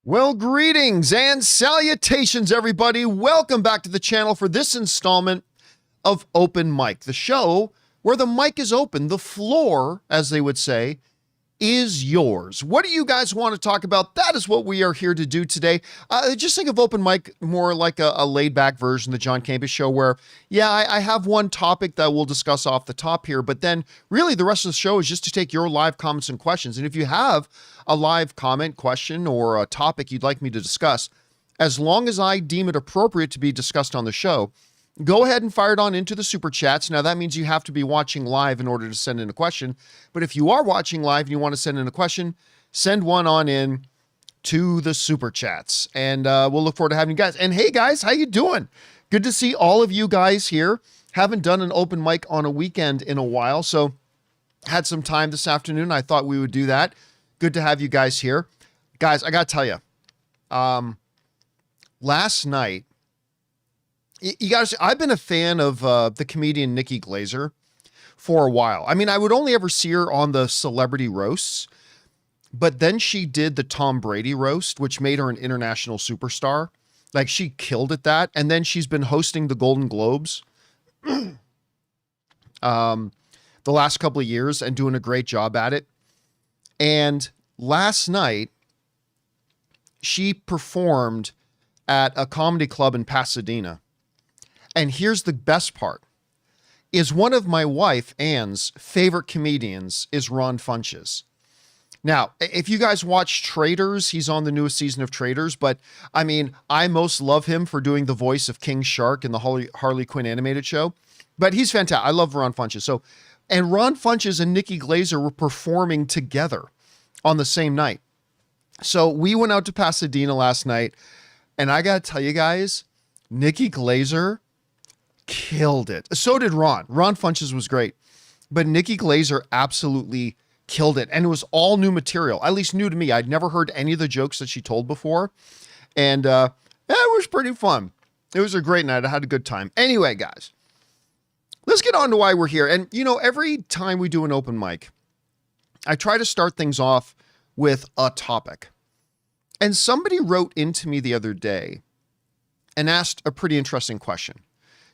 Well, greetings and salutations, everybody. Welcome back to the channel for this installment of Open Mic, the show where the mic is open, the floor, as they would say, is yours. What do you guys want to talk about? That is what we are here to do today. Just think of Open Mic more like a laid-back version of the John Campea show where, yeah, I have one topic that we'll discuss off the top here, but then really the rest of the show is just to take your live comments and questions. And if you have a live comment, question, or a topic you'd like me to discuss, as long as I deem it appropriate to be discussed on the show, go ahead and fire it on into the super chats. Now that means you have to be watching live in order to send in a question. But if you are watching live and you want to send in a question, send one on in to the super chats. And we'll look forward to having you guys. And hey guys, how you doing? Good to see all of you guys here. Haven't done an open mic on a weekend in a while. So had some time this afternoon. I thought we would do that. Good to have you guys here. Guys, I got to tell you, last night, you guys, I've been a fan of the comedian Nikki Glaser for a while. I mean, I would only ever see her on the celebrity roasts, but then she did the Tom Brady roast, which made her an international superstar. Like, she killed at that. And then she's been hosting the Golden Globes the last couple of years and doing a great job at it. And last night, she performed at a comedy club in Pasadena. And here's the best part, is one of my wife, Ann's, favorite comedians is Ron Funches. Now, if you guys watch Traitors, he's on the newest season of Traitors, but I mean, I most love him for doing the voice of King Shark in the Harley Quinn animated show, but he's fantastic. I love Ron Funches. So, and Ron Funches and Nikki Glaser were performing together on the same night. So we went out to Pasadena last night, and I got to tell you guys, Nikki Glaser killed it. So did Ron. Ron Funches was great, but Nikki Glaser absolutely killed it. And it was all new material, at least new to me. I'd never heard any of the jokes that she told before. And yeah, it was pretty fun. It was a great night. I had a good time. Anyway, guys, let's get on to why we're here. And you know, every time we do an open mic, I try to start things off with a topic. And somebody wrote into me the other day and asked a pretty interesting question.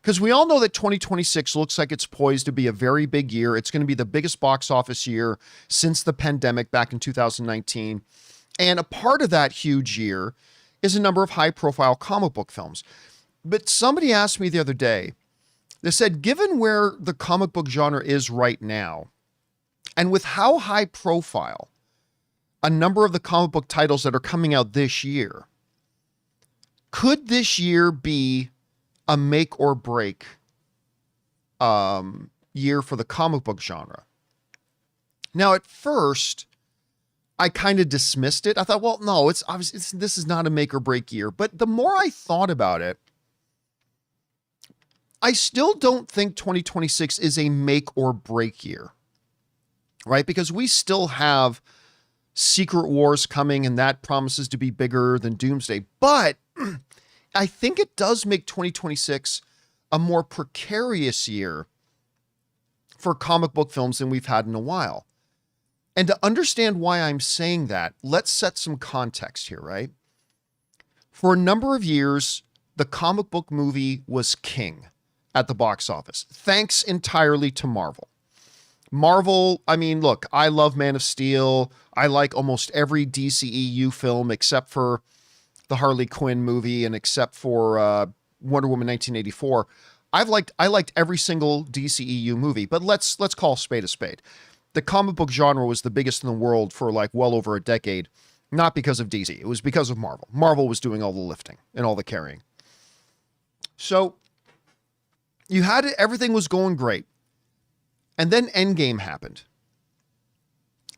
Because we all know that 2026 looks like it's poised to be a very big year. It's going to be the biggest box office year since the pandemic back in 2019. And a part of that huge year is a number of high-profile comic book films. But somebody asked me the other day, they said, given where the comic book genre is right now, and with how high-profile a number of the comic book titles that are coming out this year, could this year be a make or break year for the comic book genre? Now, at first, I kind of dismissed it. I thought, well, no, it's obviously, this is not a make or break year. But the more I thought about it, I still don't think 2026 is a make or break year, right? Because we still have Secret Wars coming, and that promises to be bigger than Doomsday. But I think it does make 2026 a more precarious year for comic book films than we've had in a while. And to understand why I'm saying that, let's set some context here, right? For a number of years, the comic book movie was king at the box office, thanks entirely to Marvel. Marvel, I mean, look, I love Man of Steel. I like almost every DCEU film except for the Harley Quinn movie, and except for Wonder Woman 1984, I liked every single DCEU movie. But let's call a spade a spade. The comic book genre was the biggest in the world for like well over a decade, not because of DC. It was because of Marvel. Marvel was doing all the lifting and all the carrying. So you had it, everything was going great, and then Endgame happened.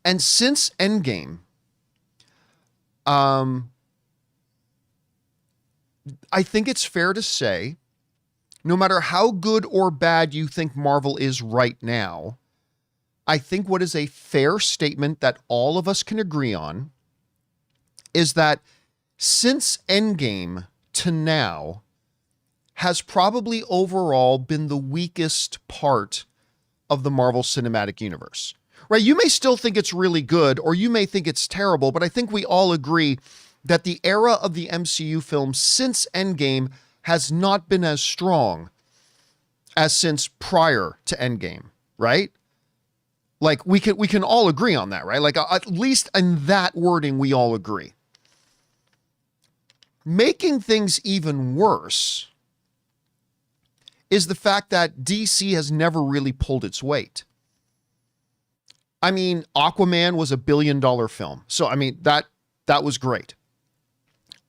And since Endgame, I think it's fair to say, no matter how good or bad you think Marvel is right now, I think what is a fair statement that all of us can agree on is that since Endgame to now has probably overall been the weakest part of the Marvel Cinematic Universe. Right? You may still think it's really good, or you may think it's terrible, but I think we all agree that the era of the MCU film since Endgame has not been as strong as since prior to Endgame, right? Like we can all agree on that, right? Like at least in that wording, we all agree. Making things even worse is the fact that DC has never really pulled its weight. I mean, Aquaman was $1 billion film. So, I mean, that was great.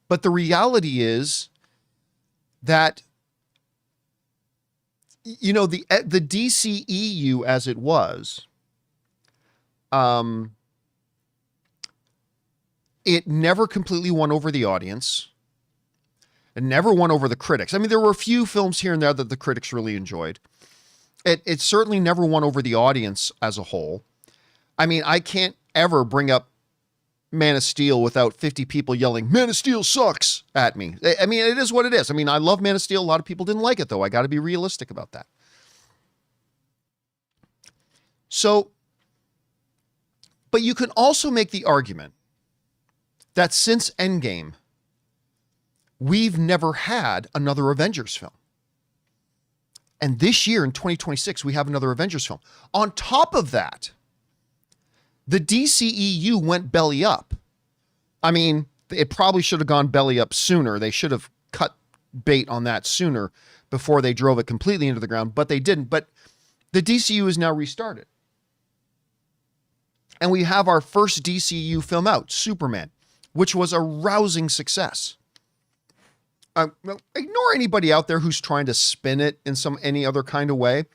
But the reality is that, you know, the DCEU as it was, it never completely won over the audience. It never won over the critics. I mean, there were a few films here and there that the critics really enjoyed. It certainly never won over the audience as a whole. I mean, I can't ever bring up Man of Steel without 50 people yelling, "Man of Steel sucks" at me. I mean, it is what it is. I mean, I love Man of Steel. A lot of people didn't like it, though. I got to be realistic about that. So, but you can also make the argument that since Endgame, we've never had another Avengers film. And this year in 2026, we have another Avengers film. On top of that, the DCEU went belly up. I mean, it probably should have gone belly up sooner. They should have cut bait on that sooner before they drove it completely into the ground, but they didn't. But the DCU is now restarted. And we have our first DCU film out, Superman, which was a rousing success. Ignore anybody out there who's trying to spin it in any other kind of way.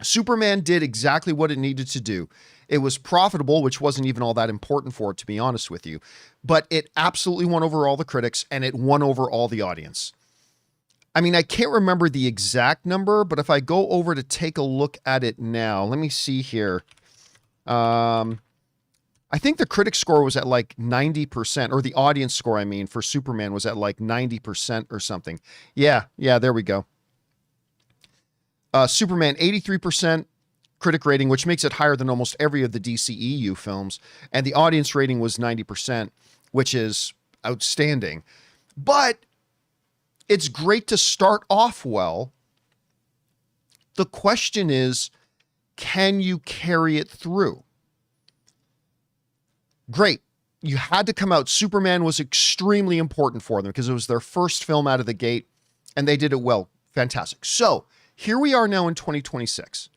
Superman did exactly what it needed to do. It was profitable, which wasn't even all that important for it, to be honest with you. But it absolutely won over all the critics, and it won over all the audience. I mean, I can't remember the exact number, but if I go over to take a look at it now, let me see here. I think the critic score was at like 90%, or the audience score, I mean, for Superman was at like 90% or something. Yeah, there we go. Superman, 83% critic rating, which makes it higher than almost every of the DCEU films. And the audience rating was 90%, which is outstanding. But it's great to start off well. The question is, can you carry it through? Great. You had to come out. Superman was extremely important for them because it was their first film out of the gate, and they did it well. Fantastic. So here we are now in 2026.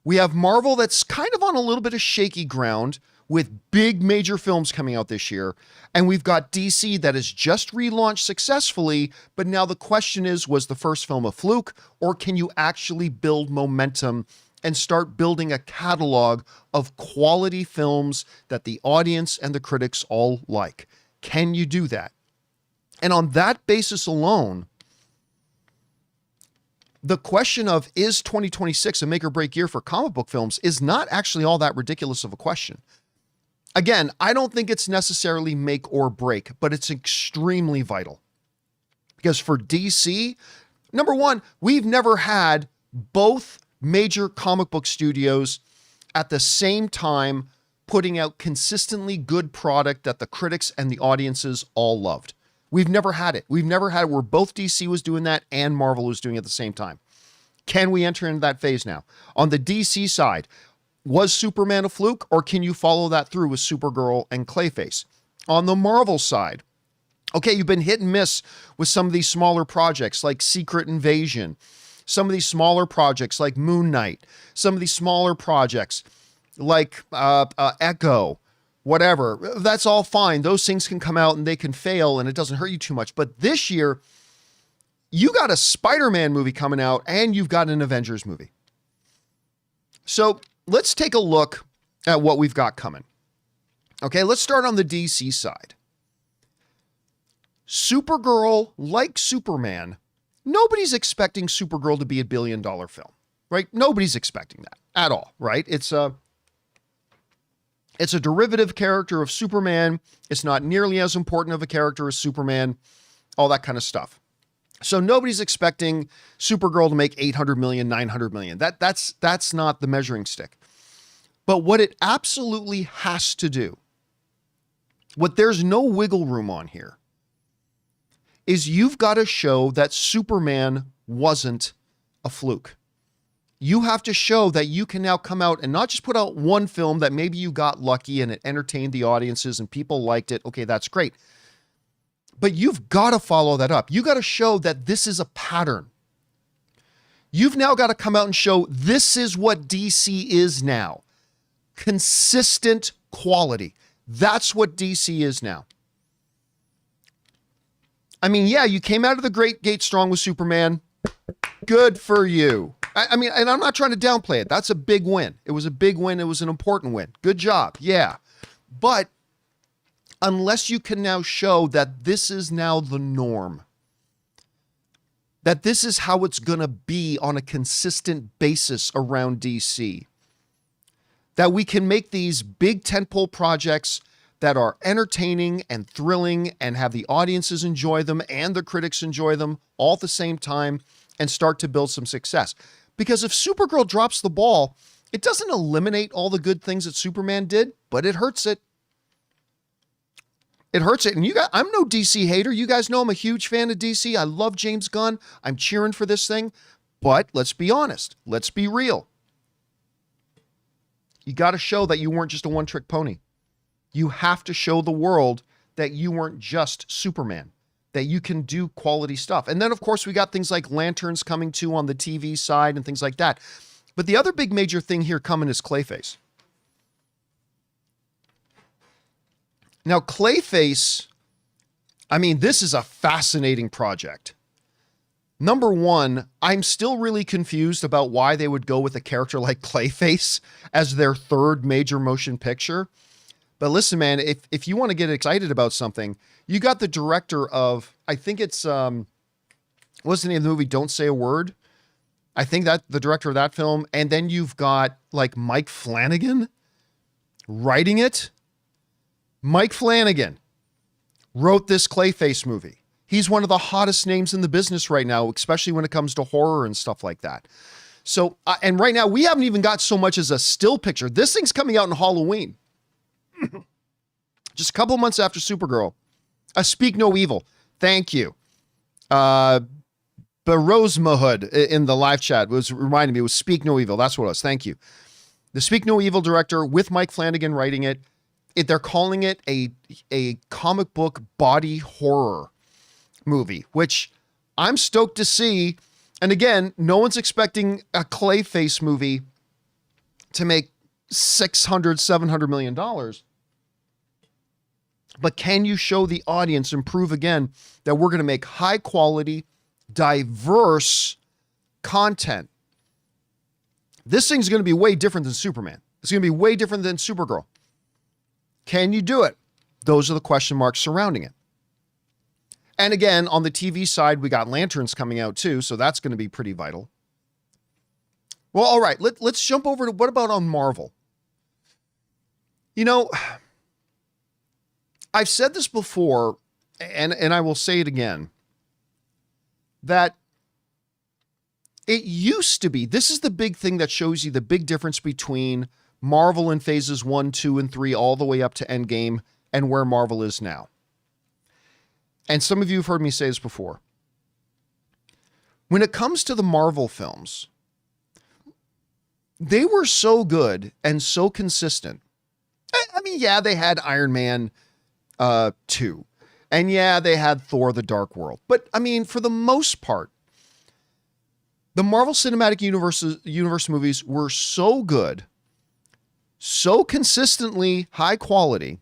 We have Marvel that's kind of on a little bit of shaky ground with big major films coming out this year. And we've got DC that has just relaunched successfully. But now the question is, was the first film a fluke, or can you actually build momentum and start building a catalog of quality films that the audience and the critics all like? Can you do that? And on that basis alone, the question of, is 2026 a make or break year for comic book films, is not actually all that ridiculous of a question. Again, I don't think it's necessarily make or break, but it's extremely vital. Because for DC, number one, we've never had both major comic book studios at the same time putting out consistently good product that the critics and the audiences all loved. We've never had it. We've never had it where both DC was doing that and Marvel was doing it at the same time. Can we enter into that phase now? On the DC side, was Superman a fluke, or can you follow that through with Supergirl and Clayface? On the Marvel side, okay, you've been hit and miss with some of these smaller projects like Secret Invasion, some of these smaller projects like Moon Knight, some of these smaller projects like Echo, whatever. That's all fine. Those things can come out and they can fail and it doesn't hurt you too much. But this year, you got a Spider-Man movie coming out and you've got an Avengers movie. So let's take a look at what we've got coming. Okay, let's start on the DC side. Supergirl, like Superman, nobody's expecting Supergirl to be $1 billion film, right? Nobody's expecting that at all, right? It's a derivative character of Superman. It's not nearly as important of a character as Superman, all that kind of stuff. So nobody's expecting Supergirl to make 800 million, 900 million. That's not the measuring stick. But what it absolutely has to do What there's no wiggle room on here is you've got to show that Superman wasn't a fluke. You have to show that you can now come out and not just put out one film that maybe you got lucky and it entertained the audiences and people liked it. Okay, that's great. But you've got to follow that up. You got to show that this is a pattern. You've now got to come out and show this is what DC is now. Consistent quality. That's what DC is now. I mean, yeah, you came out of the great gate strong with Superman. Good for you. I mean, and I'm not trying to downplay it. That's a big win. It was a big win. It was an important win. Good job. Yeah. But unless you can now show that this is now the norm, that this is how it's going to be on a consistent basis around DC, that we can make these big tentpole projects that are entertaining and thrilling and have the audiences enjoy them and the critics enjoy them all at the same time and start to build some success. Because if Supergirl drops the ball, it doesn't eliminate all the good things that Superman did, but it hurts it. It hurts it. And I'm no DC hater. You guys know I'm a huge fan of DC. I love James Gunn. I'm cheering for this thing. But let's be honest. Let's be real. You got to show that you weren't just a one-trick pony. You have to show the world that you weren't just Superman, that you can do quality stuff. And then, of course, we got things like Lanterns coming too on the TV side and things like that. But the other big major thing here coming is Clayface. Now, Clayface, I mean, this is a fascinating project. Number one, I'm still really confused about why they would go with a character like Clayface as their third major motion picture. But listen, man, if you want to get excited about something, you got the director of, I think it's, what's the name of the movie? Don't Say a Word. I think that the director of that film. And then you've got like Mike Flanagan writing it. Mike Flanagan wrote this Clayface movie. He's one of the hottest names in the business right now, especially when it comes to horror and stuff like that. So, and right now we haven't even got so much as a still picture. This thing's coming out in Halloween. Just a couple of months after Supergirl. Speak No Evil. Thank you. Barosmahud in the live chat was reminding me, it was Speak No Evil. That's what it was. Thank you. The Speak No Evil director with Mike Flanagan writing it. They're calling it a comic book body horror movie, which I'm stoked to see. And again, no one's expecting a Clayface movie to make $600-700 million. But can you show the audience and prove again that we're going to make high quality, diverse content? This thing's going to be way different than Superman. It's going to be way different than Supergirl. Can you do it? Those are the question marks surrounding it. And again, on the TV side, we got Lanterns coming out too, so that's going to be pretty vital. Well, all right, let's jump over to what about on Marvel? You know, I've said this before, and I will say it again, that it used to be, this is the big thing that shows you the big difference between Marvel in phases 1, 2, and 3, all the way up to Endgame, and where Marvel is now. And some of you have heard me say this before. When it comes to the Marvel films, they were so good and so consistent. I mean, yeah, they had Iron Man 2. And yeah, they had Thor: The Dark World. But I mean, for the most part, the Marvel Cinematic Universe movies were so good, so consistently high quality,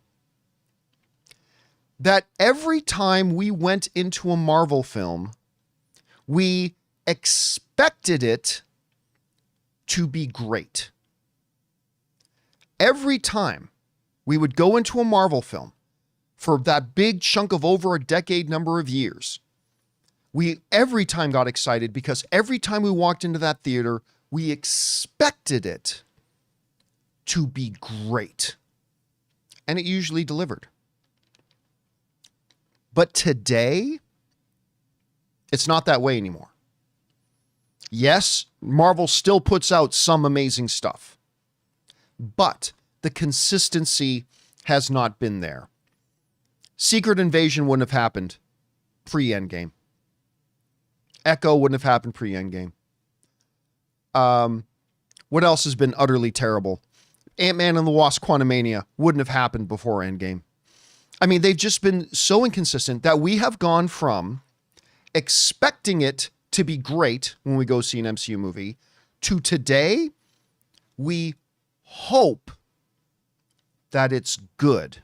that every time we went into a Marvel film, we expected it to be great. Every time we would go into a Marvel film for that big chunk of over a decade number of years, we every time got excited because every time we walked into that theater, we expected it to be great. And it usually delivered. But today, it's not that way anymore. Yes, Marvel still puts out some amazing stuff, but the consistency has not been there. Secret Invasion wouldn't have happened pre-Endgame. Echo wouldn't have happened pre-Endgame. What else has been utterly terrible? Ant-Man and the Wasp: Quantumania wouldn't have happened before Endgame. I mean, they've just been so inconsistent that we have gone from expecting it to be great when we go see an MCU movie to today, we hope that it's good.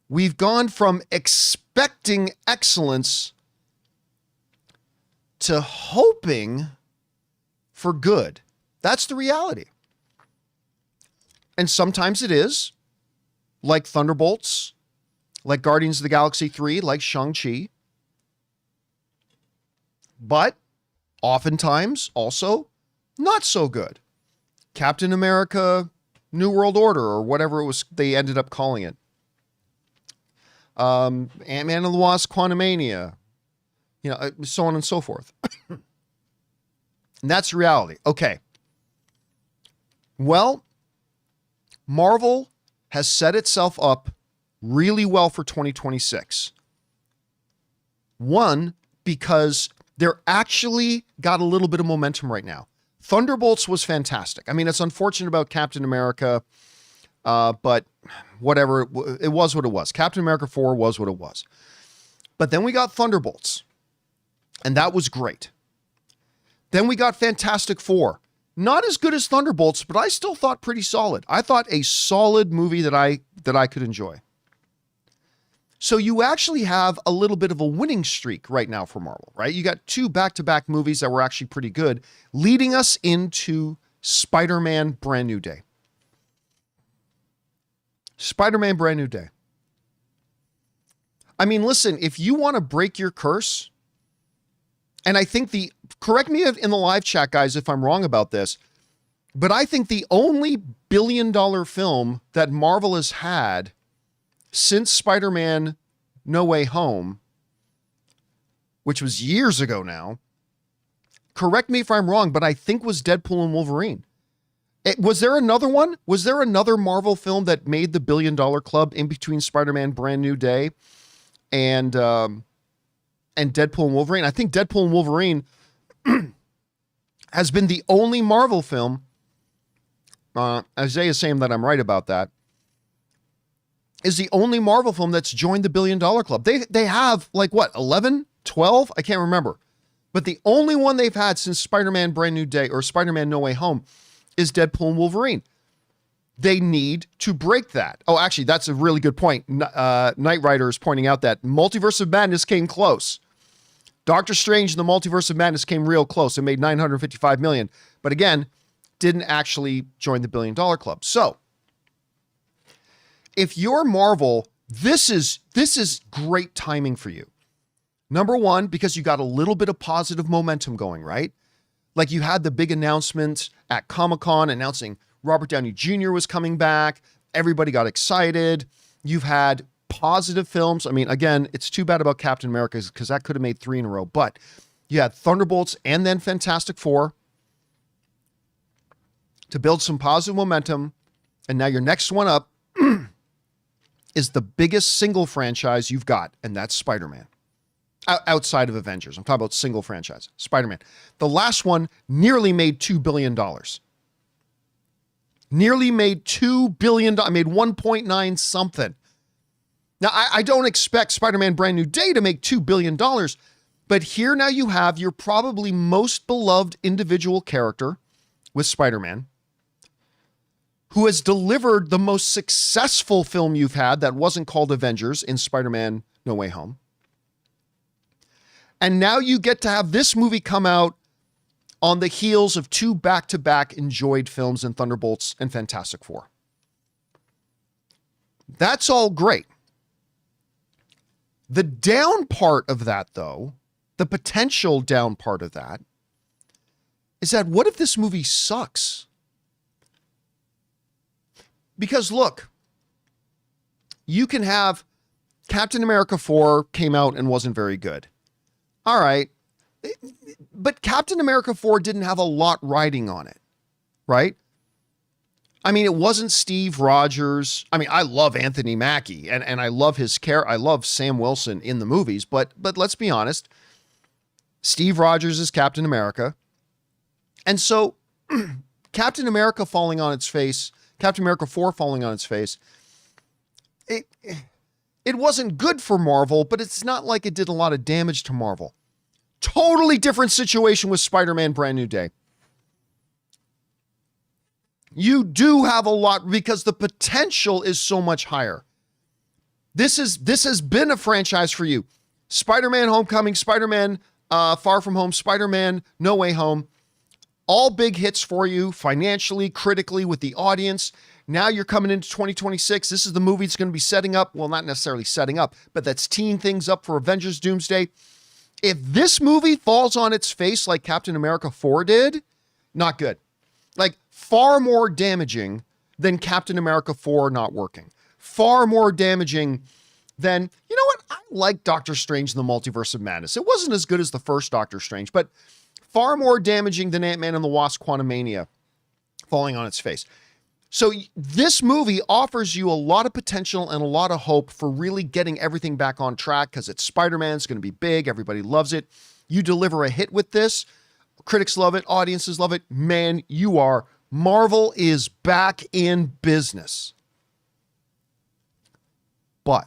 We've gone from expecting excellence to hoping for good. That's the reality. And sometimes it is, like Thunderbolts, like Guardians of the Galaxy 3, like Shang-Chi. But oftentimes also not so good. Captain America, New World Order, or whatever it was they ended up calling it. Ant-Man and the Wasp: Quantumania, so on and so forth. And that's reality. Okay. Well, Marvel has set itself up really well for 2026. One, because they're actually got a little bit of momentum right now. Thunderbolts was fantastic. I mean, it's unfortunate about Captain America, but whatever, it was what it was. Captain America 4 was what it was. But then we got Thunderbolts, and that was great. Then we got Fantastic Four. Not as good as Thunderbolts, but I still thought pretty solid. I thought a solid movie that I could enjoy. So you actually have a little bit of a winning streak right now for Marvel, right? You got 2 back-to-back movies that were actually pretty good, leading us into Spider-Man Brand New Day. Spider-Man Brand New Day. I mean, listen, if you want to break your curse, and I think correct me in the live chat, guys, if I'm wrong about this, but I think the only billion-dollar film that Marvel has had since Spider-Man No Way Home, which was years ago now, correct me if I'm wrong, but I think was Deadpool and Wolverine. Was there another one? Was there another Marvel film that made the $1 billion club in between Spider-Man Brand New Day and Deadpool and Wolverine? I think Deadpool and Wolverine has been the only Marvel film, Isaiah's saying that I'm right about that, is the only Marvel film that's joined the $1 billion club. They have like what, 11, 12? I can't remember. But the only one they've had since Spider-Man Brand New Day or Spider-Man No Way Home is Deadpool and Wolverine. They need to break that. Oh, actually, that's a really good point. Knight Rider is pointing out that Multiverse of Madness came close. Doctor Strange and the Multiverse of Madness came real close. It made $955 million. But again, didn't actually join the $1 billion club. So, if you're Marvel, this is great timing for you. Number one, because you got a little bit of positive momentum going, right? Like you had the big announcement at Comic-Con announcing Robert Downey Jr. was coming back. Everybody got excited. You've had positive films. I mean, again, it's too bad about Captain America because that could have made 3 in a row. But you had Thunderbolts and then Fantastic Four to build some positive momentum. And now your next one up is the biggest single franchise you've got, and that's Spider-Man. Outside of Avengers. I'm talking about single franchise. Spider-Man. The last one nearly made $2 billion. Nearly made $2 billion. Made 1.9 something. Now, I don't expect Spider-Man Brand New Day to make $2 billion, but here now you have your probably most beloved individual character with Spider-Man, who has delivered the most successful film you've had that wasn't called Avengers in Spider-Man No Way Home. And now you get to have this movie come out on the heels of 2 back-to-back enjoyed films in Thunderbolts and Fantastic Four. That's all great. The down part of that, though, the potential down part of that, is that what if this movie sucks? Because look, you can have Captain America 4 came out and wasn't very good. All right. But Captain America 4 didn't have a lot riding on it, right? I mean, it wasn't Steve Rogers. I mean, I love Anthony Mackie and I love his care. I love Sam Wilson in the movies, but let's be honest. Steve Rogers is Captain America. And so Captain America falling on its face, Captain America 4 falling on its face, it wasn't good for Marvel, but it's not like it did a lot of damage to Marvel. Totally different situation with Spider-Man Brand New Day. You do have a lot because the potential is so much higher. This has been a franchise for you. Spider-Man Homecoming, Spider-Man Far From Home, Spider-Man No Way Home. All big hits for you financially, critically, with the audience. Now you're coming into 2026. This is the movie that's going to be setting up. Well, not necessarily setting up, but that's teeing things up for Avengers Doomsday. If this movie falls on its face like Captain America 4 did, not good. Like, far more damaging than Captain America 4 not working. Far more damaging than, you know what? I like Doctor Strange in the Multiverse of Madness. It wasn't as good as the first Doctor Strange, but far more damaging than Ant-Man and the Wasp: Quantumania falling on its face. So this movie offers you a lot of potential and a lot of hope for really getting everything back on track because it's Spider-Man. It's going to be big. Everybody loves it. You deliver a hit with this. Critics love it. Audiences love it. Man, Marvel is back in business. But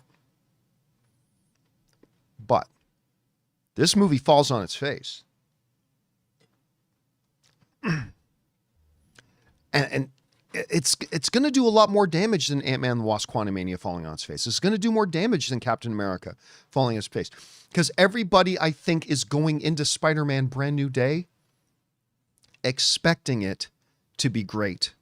this movie falls on its face. And it's going to do a lot more damage than Ant-Man and the Wasp: Quantumania falling on its face. It's going to do more damage than Captain America falling on its face. Because everybody, I think, is going into Spider-Man Brand New Day expecting it to be great.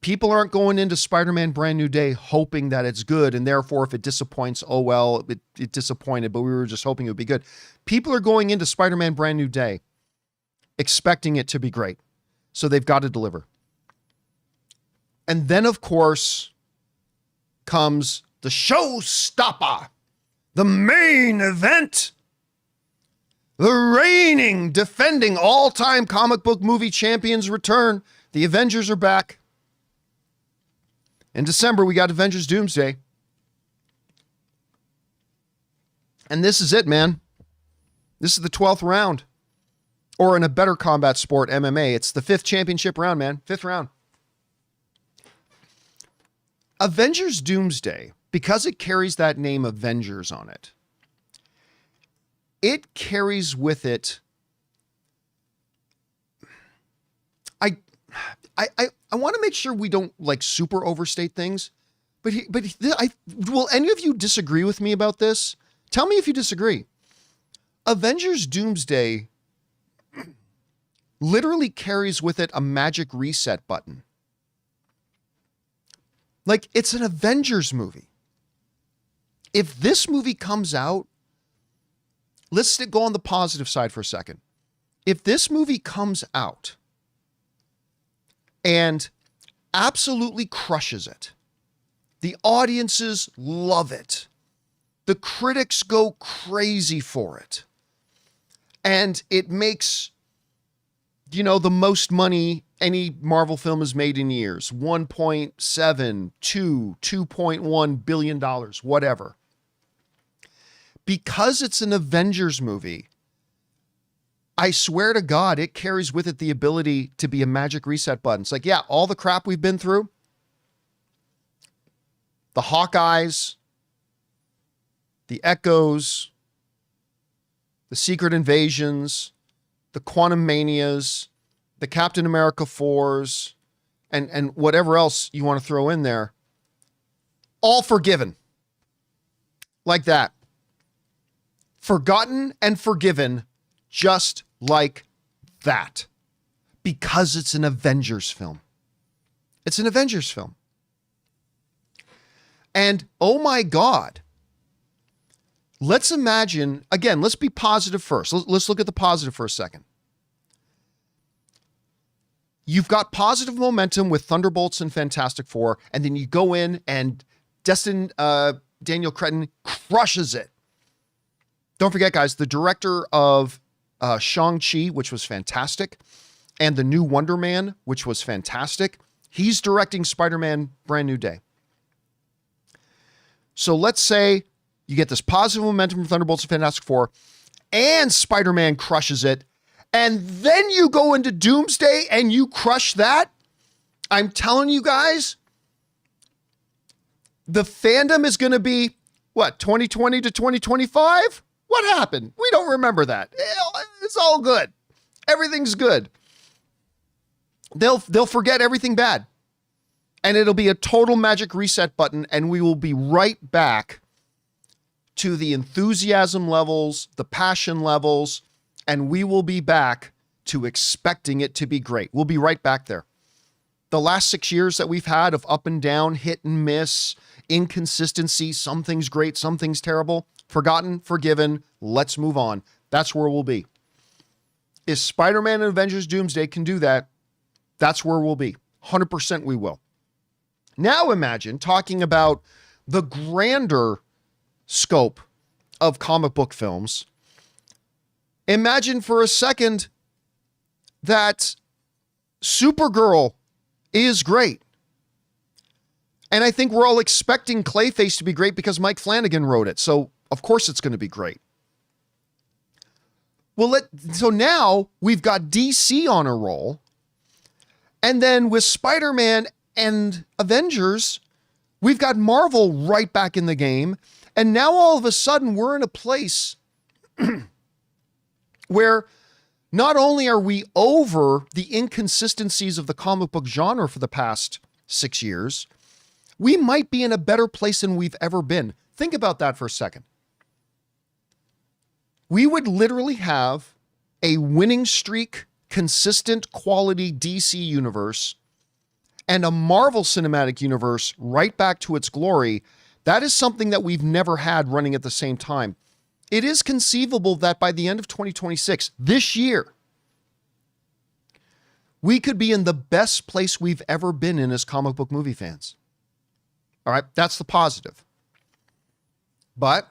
People aren't going into Spider-Man Brand New Day hoping that it's good, and therefore if it disappoints, oh well, it disappointed, but we were just hoping it would be good. People are going into Spider-Man Brand New Day expecting it to be great. So they've got to deliver. And then, of course, comes the showstopper, the main event. The reigning, defending all-time comic book movie champions return. The Avengers are back. In December, we got Avengers Doomsday. And this is it, man. This is the 12th round. Or in a better combat sport, MMA, it's the 5th championship round, man. 5th round. Avengers Doomsday, because it carries that name Avengers on it, it carries with it. I want to make sure we don't like super overstate things, but will any of you disagree with me about this? Tell me if you disagree. Avengers Doomsday literally carries with it a magic reset button. Like, it's an Avengers movie. If this movie comes out, let's go on the positive side for a second. If this movie comes out and absolutely crushes it, the audiences love it, the critics go crazy for it, and it makes, the most money any Marvel film has made in years, 1.7, 2.1 billion dollars, whatever. Because it's an Avengers movie, I swear to God, it carries with it the ability to be a magic reset button. It's like, yeah, all the crap we've been through, the Hawkeyes, the Echoes, the Secret Invasions, the Quantum Manias, the Captain America 4s, and whatever else you want to throw in there, all forgiven. Like that. Forgotten and forgiven just like that. Because it's an Avengers film. It's an Avengers film. And oh my God, let's imagine, again, let's be positive first. Let's look at the positive for a second. You've got positive momentum with Thunderbolts and Fantastic Four, and then you go in and Daniel Cretton crushes it. Don't forget, guys, the director of Shang-Chi, which was fantastic, and the new Wonder Man, which was fantastic. He's directing Spider-Man Brand New Day. So let's say you get this positive momentum from Thunderbolts and Fantastic Four, and Spider-Man crushes it, and then you go into Doomsday and you crush that. I'm telling you guys, the fandom is going to be, what, 2020 to 2025? What happened? We don't remember that. It's all good. Everything's good. They'll forget everything bad. And it'll be a total magic reset button, and we will be right back to the enthusiasm levels, the passion levels, and we will be back to expecting it to be great. We'll be right back there. The last 6 years that we've had of up and down, hit and miss, inconsistency, some things great, some things terrible, forgotten, forgiven, let's move on. That's where we'll be. If Spider-Man and Avengers Doomsday can do that, that's where we'll be. 100% we will. Now imagine talking about the grander scope of comic book films. Imagine for a second that Supergirl is great. And I think we're all expecting Clayface to be great because Mike Flanagan wrote it. So of course it's going to be great. Well, so now we've got DC on a roll. And then with Spider-Man and Avengers, we've got Marvel right back in the game. And now all of a sudden we're in a place where not only are we over the inconsistencies of the comic book genre for the past 6 years, we might be in a better place than we've ever been. Think about that for a second. We would literally have a winning streak, consistent quality DC universe and a Marvel Cinematic Universe right back to its glory. That is something that we've never had running at the same time. It is conceivable that by the end of 2026, this year, we could be in the best place we've ever been in as comic book movie fans. All right, that's the positive. But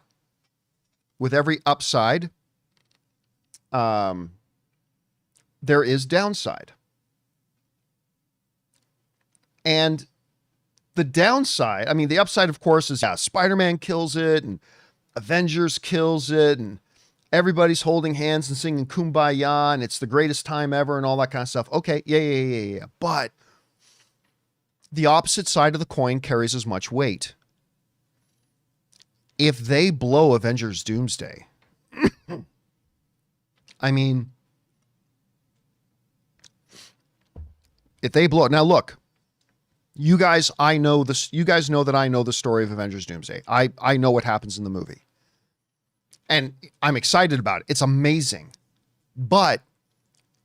with every upside, there is downside. And the downside, I mean, the upside, of course, is Spider-Man kills it and Avengers kills it and everybody's holding hands and singing Kumbaya and it's the greatest time ever and all that kind of stuff. Okay, yeah. But the opposite side of the coin carries as much weight. If they blow Avengers Doomsday, I mean, if they blow it, now look, you guys, I know this. You guys know that I know the story of Avengers Doomsday. I know what happens in the movie. And I'm excited about it. It's amazing. But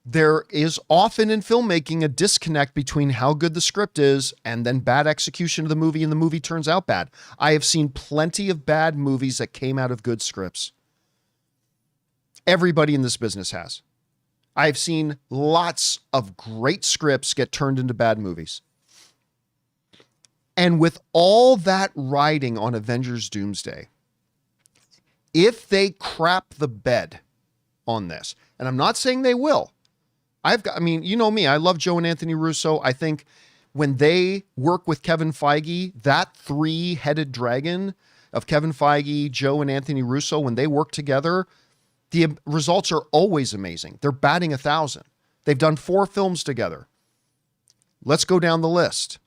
there is often in filmmaking a disconnect between how good the script is and then bad execution of the movie, and the movie turns out bad. I have seen plenty of bad movies that came out of good scripts. Everybody in this business has. I've seen lots of great scripts get turned into bad movies. And with all that riding on Avengers Doomsday, if they crap the bed on this, and I'm not saying they will, I mean, you know me, I love Joe and Anthony Russo. I think when they work with Kevin Feige, that three-headed dragon of Kevin Feige, Joe, and Anthony Russo, when they work together, the results are always amazing. They're batting 1,000. They've done 4 films together. Let's go down the list.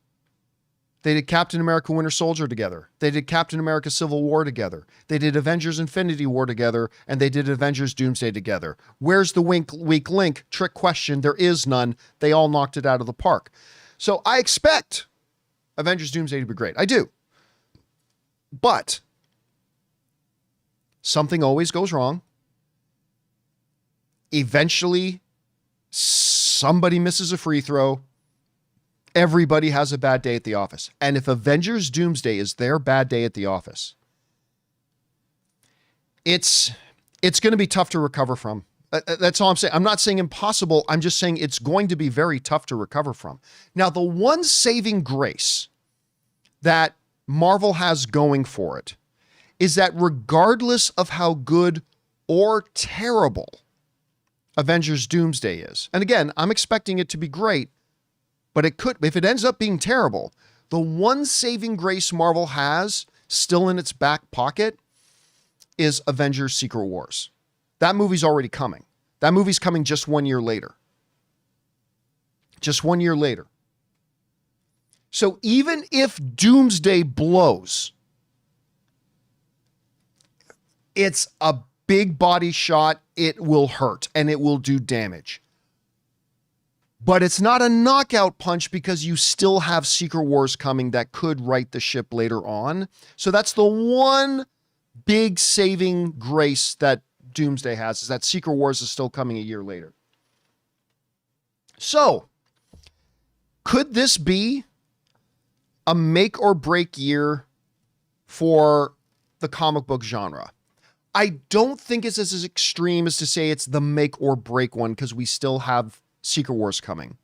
They did Captain America Winter Soldier together. They did Captain America Civil War together. They did Avengers Infinity War together, and they did Avengers Doomsday together. Where's the weak link? Trick question. There is none. They all knocked it out of the park. So I expect Avengers Doomsday to be great. I do. But something always goes wrong. Eventually, somebody misses a free throw. Everybody has a bad day at the office. And if Avengers Doomsday is their bad day at the office, it's going to be tough to recover from. That's all I'm saying. I'm not saying impossible. I'm just saying it's going to be very tough to recover from. Now, the one saving grace that Marvel has going for it is that regardless of how good or terrible Avengers Doomsday is, and again, I'm expecting it to be great, But it could, if it ends up being terrible, the one saving grace Marvel has still in its back pocket is Avengers Secret Wars. That movie's already coming. That movie's coming just 1 year later. Just 1 year later. So even if Doomsday blows, it's a big body shot. It will hurt and it will do damage. But it's not a knockout punch because you still have Secret Wars coming that could right the ship later on. So that's the one big saving grace that Doomsday has, is that Secret Wars is still coming a year later. So, could this be a make or break year for the comic book genre? I don't think it's as extreme as to say it's the make or break one, because we still have Secret Wars coming.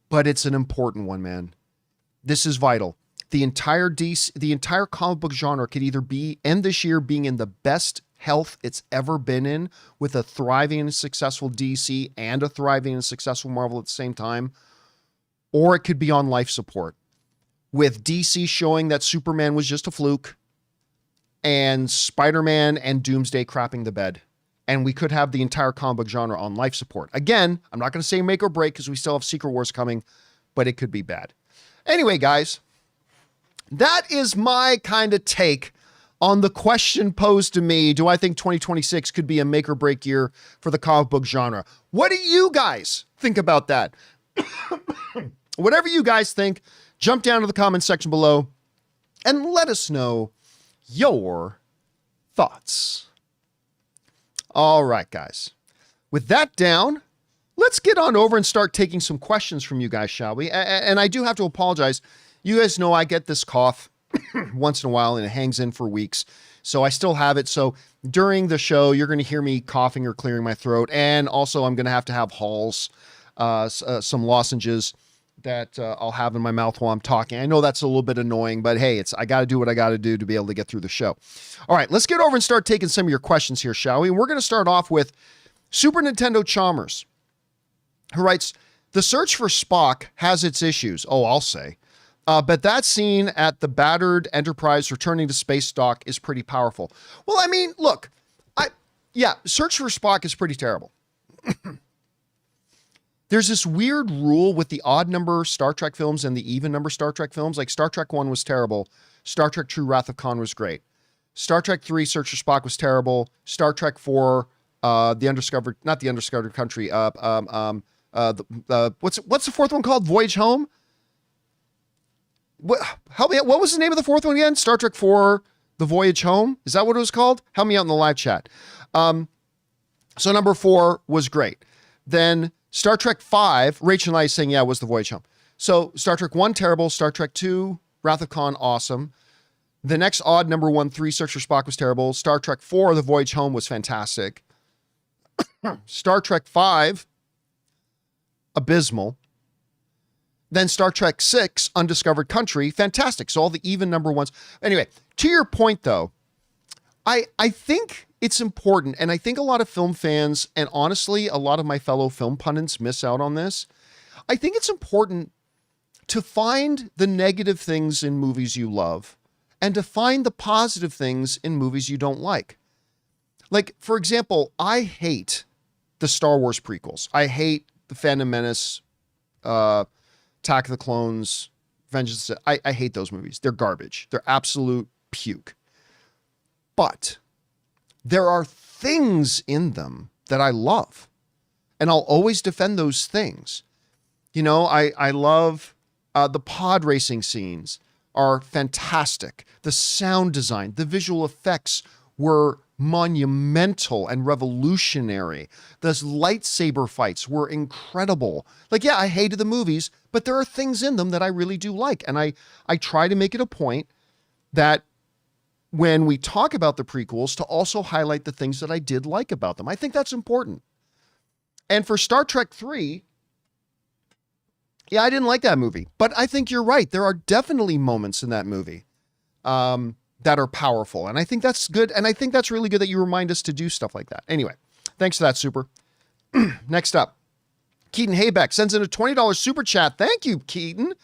But it's an important one, man. This is vital. The entire comic book genre could either end this year being in the best health it's ever been in, with a thriving and successful DC and a thriving and successful Marvel at the same time, or it could be on life support, with DC showing that Superman was just a fluke and Spider-Man and Doomsday crapping the bed. And we could have the entire comic book genre on life support. Again, I'm not going to say make or break because we still have Secret Wars coming, but it could be bad. Anyway, guys, that is my kind of take on the question posed to me. Do I think 2026 could be a make or break year for the comic book genre? What do you guys think about that? Whatever you guys think, jump down to the comment section below and let us know your thoughts. All right, guys. With that down, let's get on over and start taking some questions from you guys, shall we? And I do have to apologize. You guys know I get this cough once in a while and it hangs in for weeks. So I still have it. So during the show, you're going to hear me coughing or clearing my throat. And also I'm going to have Halls, some lozenges that I'll have in my mouth while I'm talking. I know that's a little bit annoying, but hey, I got to do what I got to do to be able to get through the show. All right, let's get over and start taking some of your questions here, shall we? And we're going to start off with Super Nintendo Chalmers, who writes, the search for Spock has its issues. Oh, I'll say. But that scene at the battered Enterprise returning to space dock is pretty powerful. Well, I mean, look, Search for Spock is pretty terrible. There's this weird rule with the odd number Star Trek films and the even number Star Trek films. Like Star Trek 1 was terrible. Star Trek True Wrath of Khan was great. Star Trek 3 Search for Spock was terrible. Star Trek 4 not the Undiscovered Country. What's the fourth one called? Voyage Home? Help me out. What was the name of the fourth one again? Star Trek 4 The Voyage Home? Is that what it was called? Help me out in the live chat. So number 4 was great. Then Star Trek 5, Rachel and I is saying, yeah, it was The Voyage Home. So Star Trek 1, terrible. Star Trek 2, Wrath of Khan, awesome. The next odd number 1, 3, Search for Spock was terrible. Star Trek 4, The Voyage Home was fantastic. Star Trek 5, abysmal. Then Star Trek 6, Undiscovered Country, fantastic. So all the even number ones. Anyway, to your point though, I think it's important, and I think a lot of film fans, and honestly, a lot of my fellow film pundits miss out on this. I think it's important to find the negative things in movies you love and to find the positive things in movies you don't like. Like, for example, I hate the Star Wars prequels. I hate The Phantom Menace, Attack of the Clones, Vengeance. I hate those movies. They're garbage. They're absolute puke. But there are things in them that I love, and I'll always defend those things. You know, I love the pod racing scenes are fantastic. The sound design, the visual effects were monumental and revolutionary. Those lightsaber fights were incredible. Like, yeah, I hated the movies, but there are things in them that I really do like. And I try to make it a point that when we talk about the prequels, to also highlight the things that I did like about them. I think that's important. And for Star Trek 3, yeah, I didn't like that movie, but I think you're right. There are definitely moments in that movie that are powerful. And I think that's good. And I think that's really good that you remind us to do stuff like that. Anyway, thanks for that, Super. Next up, Keaton Haybeck sends in a $20 super chat. Thank you, Keaton.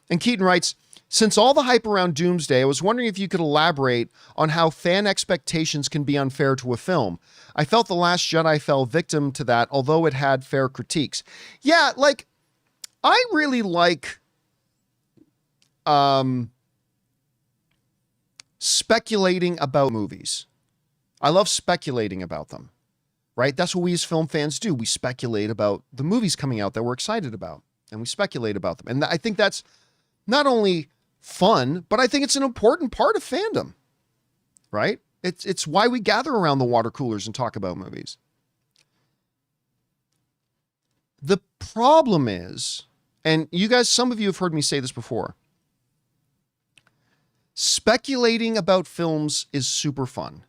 And Keaton writes, since all the hype around Doomsday, I was wondering if you could elaborate on how fan expectations can be unfair to a film. I felt The Last Jedi fell victim to that, although it had fair critiques. Yeah, like, I really like speculating about movies. I love speculating about them, right? That's what we as film fans do. We speculate about the movies coming out that we're excited about, and we speculate about them. And I think that's not only fun, but I think it's an important part of fandom, right? It's why we gather around the water coolers and talk about movies. The problem is, and you guys, some of you have heard me say this before, speculating about films is super fun,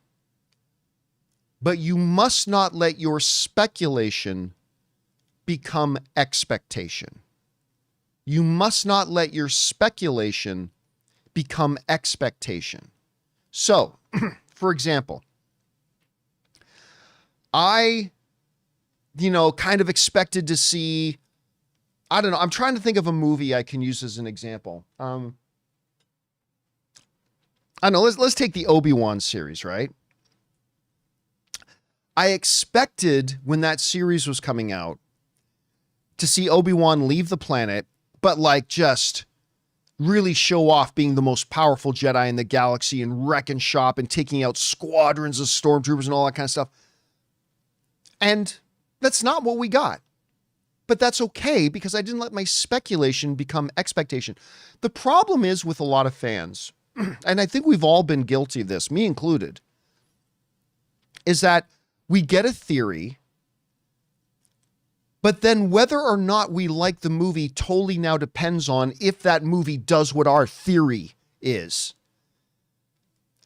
but you must not let your speculation become expectation. You must not let your speculation become expectation. So, for example, I, kind of expected to see, I don't know, I'm trying to think of a movie I can use as an example. I don't know, let's take the Obi-Wan series, right? I expected when that series was coming out to see Obi-Wan leave the planet, but like just really show off being the most powerful Jedi in the galaxy and wrecking shop and taking out squadrons of stormtroopers and all that kind of stuff. And that's not what we got. But that's okay because I didn't let my speculation become expectation. The problem is with a lot of fans, and I think we've all been guilty of this, me included, is that we get a theory, but then whether or not we like the movie totally now depends on if that movie does what our theory is.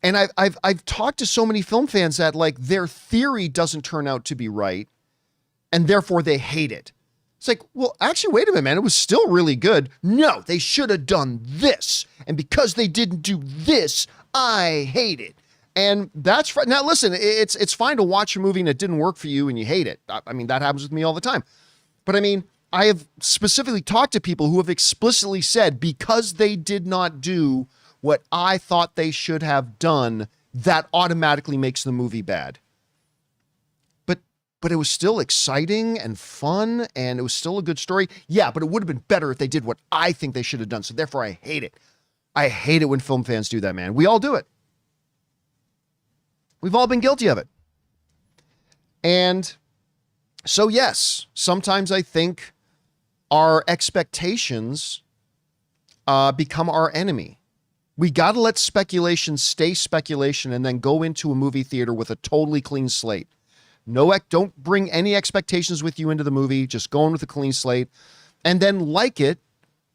And I've talked to so many film fans that like their theory doesn't turn out to be right, and therefore they hate it. It's like, well, actually, wait a minute, man. It was still really good. No, they should have done this. And because they didn't do this, I hate it. And that's right. Now, listen, it's fine to watch a movie and it didn't work for you and you hate it. I mean, that happens with me all the time. But I mean, I have specifically talked to people who have explicitly said because they did not do what I thought they should have done, that automatically makes the movie bad. But it was still exciting and fun, and it was still a good story. Yeah, but it would have been better if they did what I think they should have done. So therefore, I hate it. I hate it when film fans do that, man. We all do it. We've all been guilty of it. And so, yes, sometimes I think our expectations become our enemy. We got to let speculation stay speculation and then go into a movie theater with a totally clean slate. No, don't bring any expectations with you into the movie. Just go in with a clean slate and then like it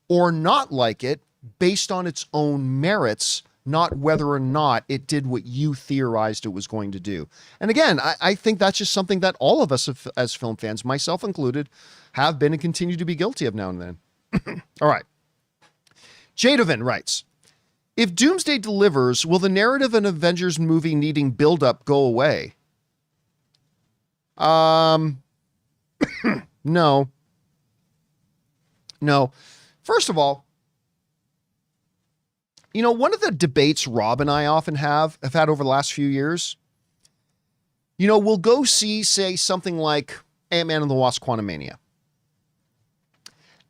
or not like it based on its own merits, not whether or not it did what you theorized it was going to do. And again, I think that's just something that all of us as film fans, myself included, have been and continue to be guilty of now and then. All right. Jadovan writes, if Doomsday delivers, will the narrative in Avengers movie needing buildup go away? No. First of all, one of the debates Rob and I often have had over the last few years, we'll go see, say, something like Ant-Man and the Wasp: Quantumania.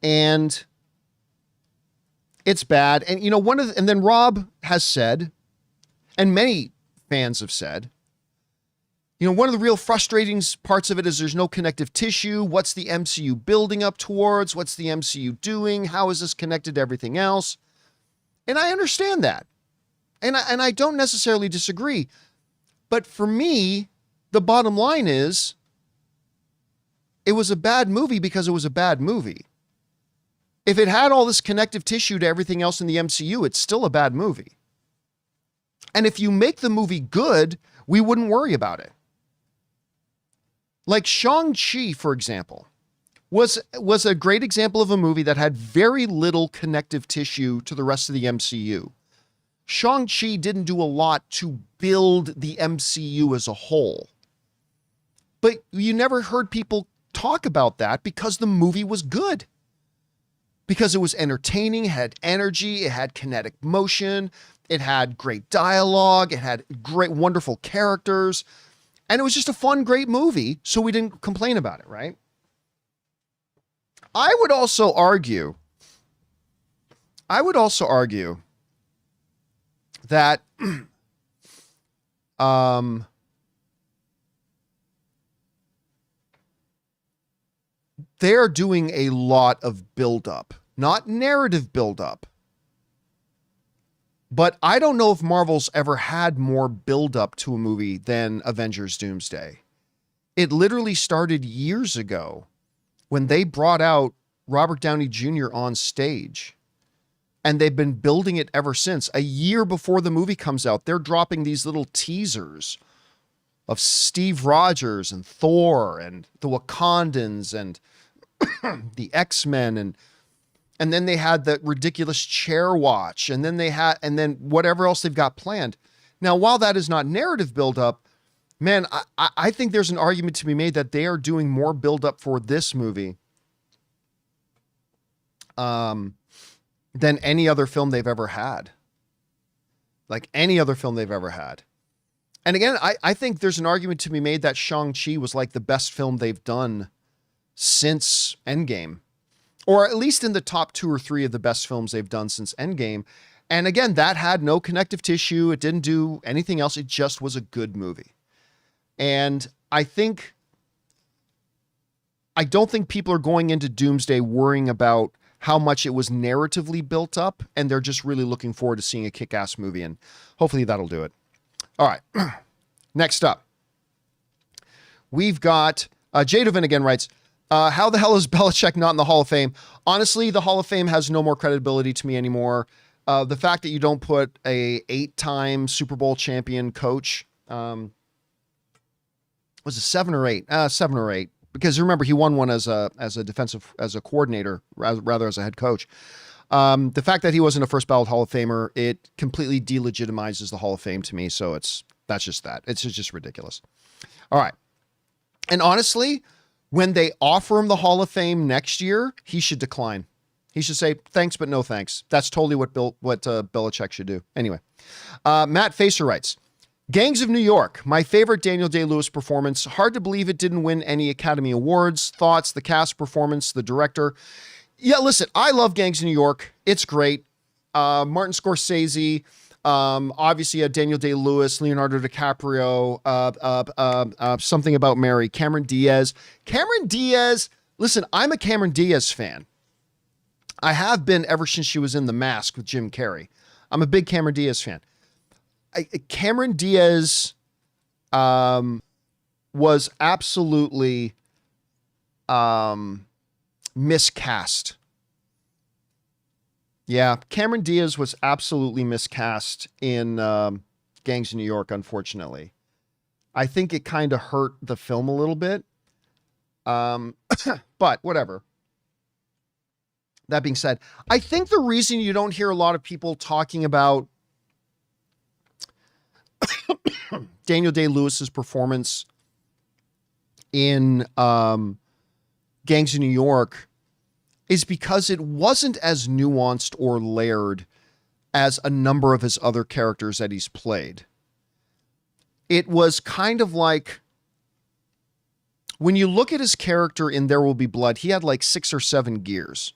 And it's bad. And, and then Rob has said, and many fans have said, one of the real frustrating parts of it is there's no connective tissue. What's the MCU building up towards? What's the MCU doing? How is this connected to everything else? And I understand that. And I don't necessarily disagree. But for me, the bottom line is it was a bad movie because it was a bad movie. If it had all this connective tissue to everything else in the MCU, it's still a bad movie. And if you make the movie good, we wouldn't worry about it. Like Shang-Chi, for example, was a great example of a movie that had very little connective tissue to the rest of the MCU. Shang-Chi didn't do a lot to build the MCU as a whole. But you never heard people talk about that because the movie was good. Because it was entertaining, it had energy, it had kinetic motion, it had great dialogue, it had great, wonderful characters, and it was just a fun, great movie, so we didn't complain about it, right? I would also argue that they're doing a lot of buildup, not narrative buildup. But I don't know if Marvel's ever had more buildup to a movie than Avengers Doomsday. It literally started years ago when they brought out Robert Downey Jr. on stage. And they've been building it ever since. A year before the movie comes out, they're dropping these little teasers of Steve Rogers and Thor and the Wakandans and the X-Men, and then they had the ridiculous chair watch, and then whatever else they've got planned. Now, while that is not narrative buildup, man, I think there's an argument to be made that they are doing more buildup for this movie than any other film they've ever had. Like any other film they've ever had. And again, I think there's an argument to be made that Shang-Chi was like the best film they've done since Endgame, or at least in the top 2 or 3 of the best films they've done since Endgame. And again, that had no connective tissue. It didn't do anything else. It just was a good movie. And I don't think people are going into Doomsday worrying about how much it was narratively built up, and they're just really looking forward to seeing a kick-ass movie, and hopefully that'll do it. All right. Next up, we've got Jadovin again writes, how the hell is Belichick not in the Hall of Fame? Honestly, the Hall of Fame has no more credibility to me anymore. The fact that you don't put a 8-time Super Bowl champion coach, was it 7 or 8? 7 or 8. Because remember, he won one as a coordinator, rather as a head coach. The fact that he wasn't a first ballot Hall of Famer, it completely delegitimizes the Hall of Fame to me. So that's just that. It's just ridiculous. All right. And honestly, when they offer him the Hall of Fame next year, he should decline. He should say, thanks, but no thanks. That's totally what Belichick should do. Anyway, Matt Facer writes, Gangs of New York, my favorite Daniel Day-Lewis performance. Hard to believe it didn't win any Academy Awards. Thoughts, the cast performance, the director. Yeah, listen, I love Gangs of New York. It's great. Martin Scorsese, obviously Daniel Day-Lewis, Leonardo DiCaprio, Something About Mary, Cameron Diaz. Cameron Diaz, listen, I'm a Cameron Diaz fan. I have been ever since she was in The Mask with Jim Carrey. I'm a big Cameron Diaz fan. Cameron Diaz was absolutely miscast. Yeah, Cameron Diaz was absolutely miscast in Gangs of New York, unfortunately. I think it kind of hurt the film a little bit. But whatever. That being said, I think the reason you don't hear a lot of people talking about Daniel Day-Lewis's performance in Gangs of New York is because it wasn't as nuanced or layered as a number of his other characters that he's played. It was kind of like, when you look at his character in There Will Be Blood, he had like 6 or 7 gears.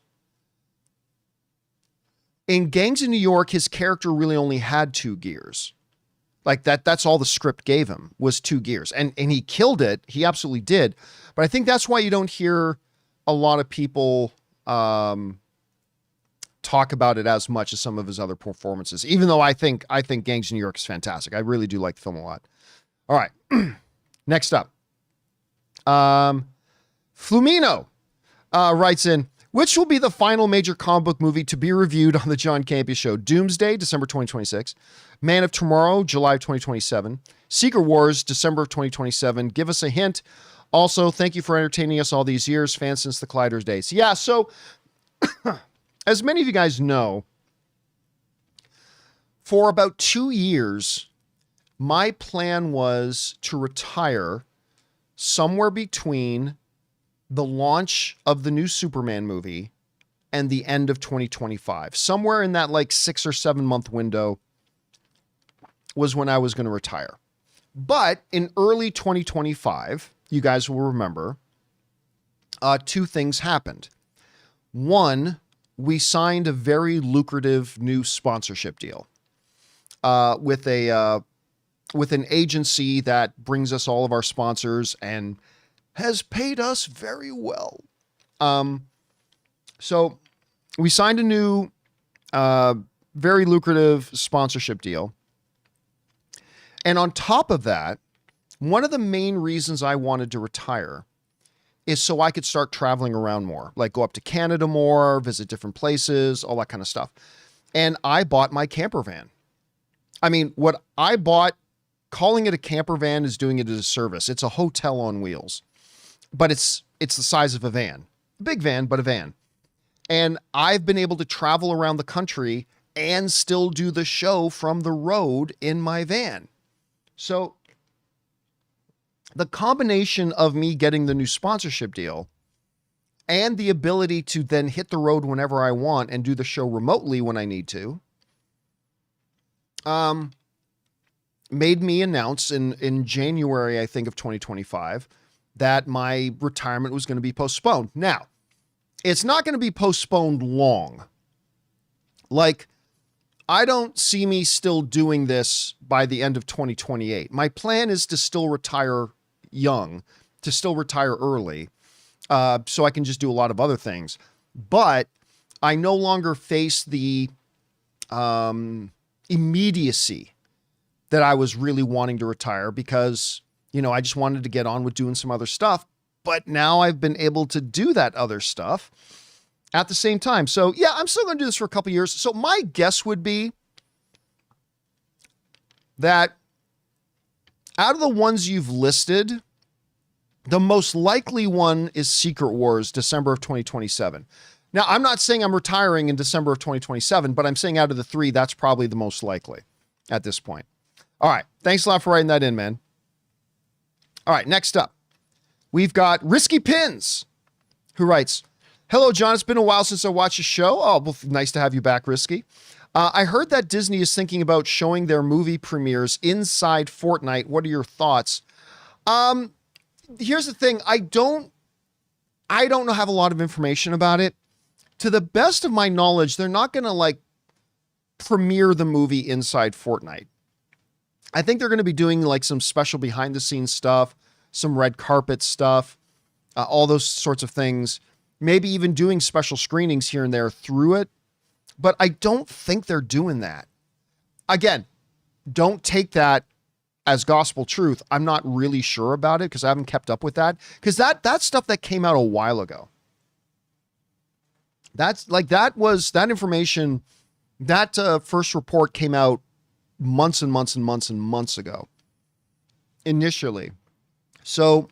In Gangs of New York, his character really only had 2 gears. Like that's all the script gave him, was 2 gears. And he killed it. He absolutely did. But I think that's why you don't hear a lot of people talk about it as much as some of his other performances, even though I think Gangs of New York is fantastic. I really do like the film a lot. All right. Next up. Flumino writes in, which will be the final major comic book movie to be reviewed on the John Campea Show? Doomsday, December 2026. Man of Tomorrow, July of 2027. Secret Wars, December of 2027. Give us a hint. Also, thank you for entertaining us all these years. Fans since the Colliders days. Yeah, so as many of you guys know, for about 2 years, my plan was to retire somewhere between the launch of the new Superman movie and the end of 2025. Somewhere in that like 6 or 7 month window was when I was going to retire. But in early 2025, you guys will remember, two things happened. One, we signed a very lucrative new sponsorship deal with an agency that brings us all of our sponsors and has paid us very well. So we signed a new, very lucrative sponsorship deal. And on top of that, one of the main reasons I wanted to retire is so I could start traveling around more, like go up to Canada more, visit different places, all that kind of stuff. And I bought my camper van. I mean, what I bought, calling it a camper van is doing it as a service. It's a hotel on wheels, but it's the size of a van, a big van, but a van. And I've been able to travel around the country and still do the show from the road in my van. So the combination of me getting the new sponsorship deal and the ability to then hit the road whenever I want and do the show remotely when I need to, made me announce in January, I think, of 2025, that my retirement was going to be postponed. Now, it's not going to be postponed long. Like, I don't see me still doing this by the end of 2028. My plan is to still retire young, to still retire early, so I can just do a lot of other things. But I no longer face the immediacy that I was really wanting to retire because, you know, I just wanted to get on with doing some other stuff. But now I've been able to do that other stuff at the same time. So yeah, I'm still going to do this for a couple years. So my guess would be that out of the ones you've listed, the most likely one is Secret Wars, December of 2027. Now, I'm not saying I'm retiring in December of 2027, but I'm saying out of the three, that's probably the most likely at this point. All right. Thanks a lot for writing that in, man. All right. Next up, we've got Risky Pins, who writes, "Hello, John. It's been a while since I watched a show." Oh, well, nice to have you back, Risky. I heard that Disney is thinking about showing their movie premieres inside Fortnite. What are your thoughts? Here's the thing. I don't have a lot of information about it. To the best of my knowledge, they're not going to like premiere the movie inside Fortnite. I think they're going to be doing like some special behind the scenes stuff, some red carpet stuff, all those sorts of things. Maybe even doing special screenings here and there through it. But I don't think they're doing that. Again, don't take that as gospel truth. I'm not really sure about it because I haven't kept up with that. Because that's stuff that came out a while ago. That's like, that information, that first report came out months and months and months and months ago initially. So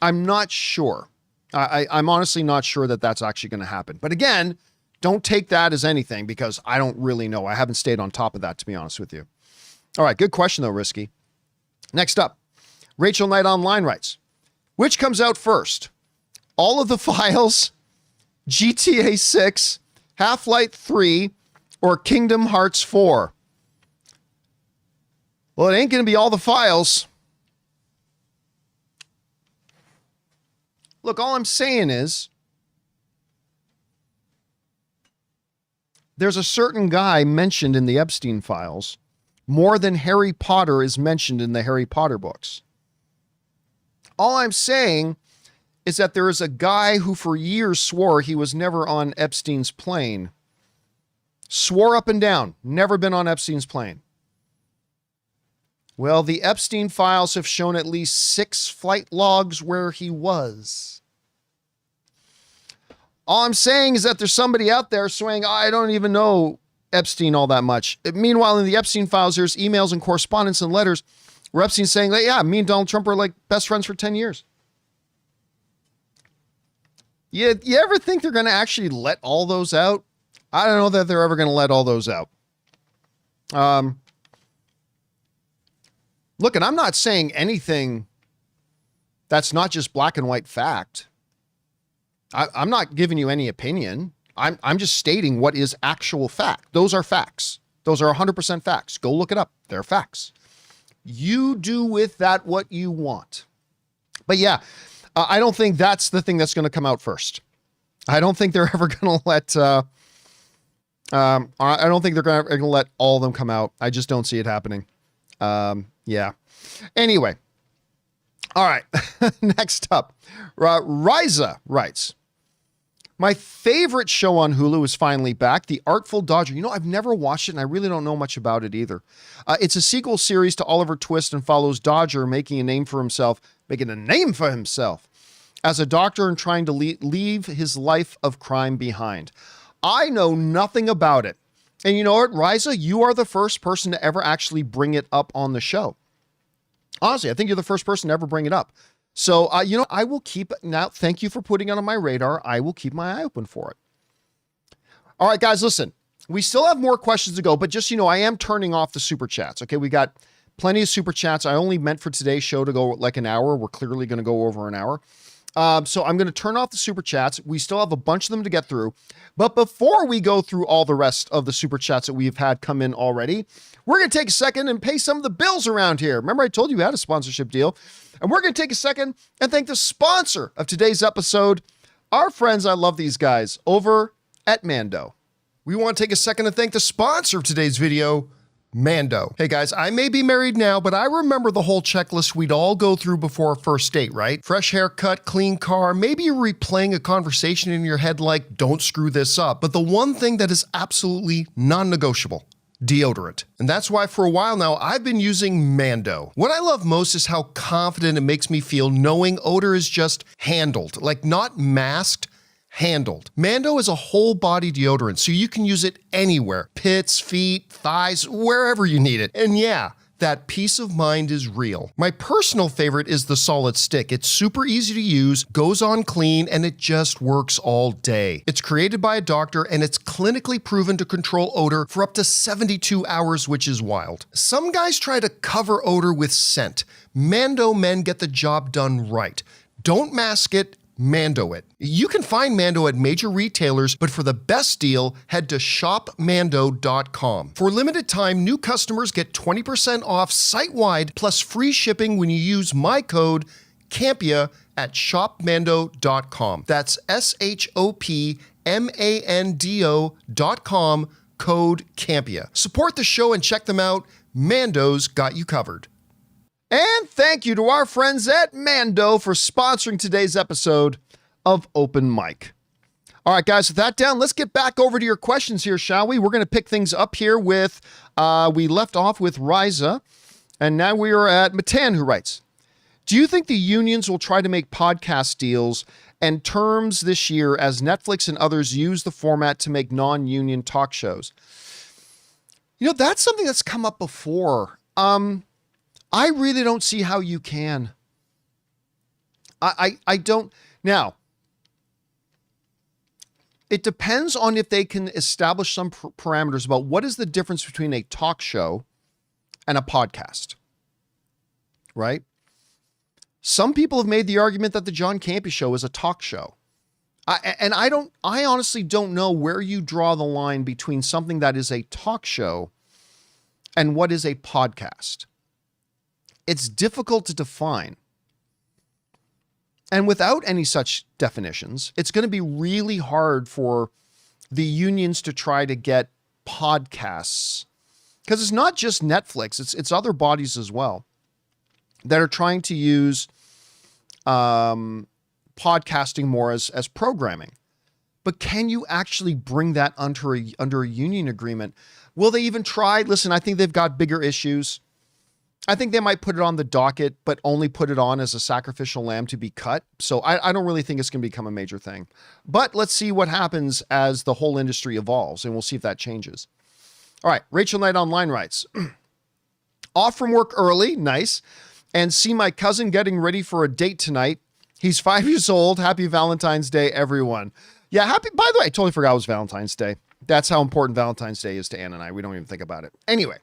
I'm not sure. I'm honestly not sure that that's actually going to happen. But again, don't take that as anything because I don't really know. I haven't stayed on top of that, to be honest with you. All right. Good question though, Risky. Next up, Rachel Knight Online writes, which comes out first? All of the Files, GTA 6, Half-Life 3, or Kingdom Hearts 4? Well, it ain't going to be all the Files. Look, all I'm saying is there's a certain guy mentioned in the Epstein files more than Harry Potter is mentioned in the Harry Potter books. All I'm saying is that there is a guy who for years swore he was never on Epstein's plane. Swore up and down, never been on Epstein's plane. Well, the Epstein files have shown at least 6 flight logs where he was. All I'm saying is that there's somebody out there saying, I don't even know Epstein all that much. Meanwhile, in the Epstein files, there's emails and correspondence and letters where Epstein's saying that, yeah, me and Donald Trump are like best friends for 10 years. You ever think they're going to actually let all those out? I don't know that they're ever going to let all those out. Look, and I'm not saying anything that's not just black and white fact. I'm not giving you any opinion. I'm just stating what is actual fact. Those are facts. Those are 100% facts. Go look it up. They're facts. You do with that what you want. But yeah, I don't think that's the thing that's going to come out first. I don't think they're ever going to let, I don't think they're going to let all of them come out. I just don't see it happening. Yeah. Anyway. All right. Next up, Riza writes, my favorite show on Hulu is finally back, The Artful Dodger. You know, I've never watched it, and I really don't know much about it either. It's a sequel series to Oliver Twist and follows Dodger making a name for himself as a doctor and trying to leave his life of crime behind. I know nothing about it. And you know what, Riza, you are the first person to ever actually bring it up on the show. Honestly, I think you're the first person to ever bring it up. So, you know, I will keep now. Thank you for putting it on my radar. I will keep my eye open for it. All right, guys, listen, we still have more questions to go, but just, you know, I am turning off the super chats. Okay. We got plenty of super chats. I only meant for today's show to go like an hour. We're clearly going to go over an hour. So I'm going to turn off the super chats. We still have a bunch of them to get through. But before we go through all the rest of the super chats that we've had come in already, we're going to take a second and pay some of the bills around here. Remember, I told you we had a sponsorship deal. And we're going to take a second and thank the sponsor of today's episode, our friends, I love these guys, over at Mando. We want to take a second to thank the sponsor of today's video, Mando. Hey guys, I may be married now, but I remember the whole checklist we'd all go through before a first date, right? Fresh haircut, clean car, maybe you're replaying a conversation in your head like, don't screw this up. But the one thing that is absolutely non-negotiable, deodorant. And that's why for a while now, I've been using Mando. What I love most is how confident it makes me feel knowing odor is just handled, like not masked, handled. Mando is a whole body deodorant, so you can use it anywhere. Pits, feet, thighs, wherever you need it. And yeah, that peace of mind is real. My personal favorite is the solid stick. It's super easy to use, goes on clean, and it just works all day. It's created by a doctor, and it's clinically proven to control odor for up to 72 hours, which is wild. Some guys try to cover odor with scent. Mando men get the job done right. Don't mask it, Mando it. You can find Mando at major retailers, but for the best deal, head to shopmando.com. For limited time, new customers get 20% off site-wide plus free shipping when you use my code Campea at shopmando.com. That's shopmando.com, code Campea. Support the show and check them out. Mando's got you covered. And thank you to our friends at Mando for sponsoring today's episode of Open Mic. All right, guys, with that down, let's get back over to your questions here, shall we? We're going to pick things up here with, we left off with Riza, and now we are at Matan, who writes, do you think the unions will try to make podcast deals and terms this year as Netflix and others use the format to make non-union talk shows? You know, that's something that's come up before. I really don't see how you can. I don't. Now, it depends on if they can establish some parameters about what is the difference between a talk show and a podcast, right? Some people have made the argument that the John Campea show is a talk show. I honestly don't know where you draw the line between something that is a talk show and what is a podcast. It's difficult to define. And without any such definitions, it's going to be really hard for the unions to try to get podcasts, because it's not just Netflix, it's other bodies as well that are trying to use podcasting more as programming. But can you actually bring that under a union agreement? Will they even try? Listen, I think they've got bigger issues. I think they might put it on the docket, but only put it on as a sacrificial lamb to be cut. So I don't really think it's going to become a major thing. But let's see what happens as the whole industry evolves, and we'll see if that changes. All right, Rachel Knight Online writes, off from work early, nice, and see my cousin getting ready for a date tonight. He's 5 years old. Happy Valentine's Day, everyone. Yeah, by the way, I totally forgot it was Valentine's Day. That's how important Valentine's Day is to Ann and I. We don't even think about it. Anyway.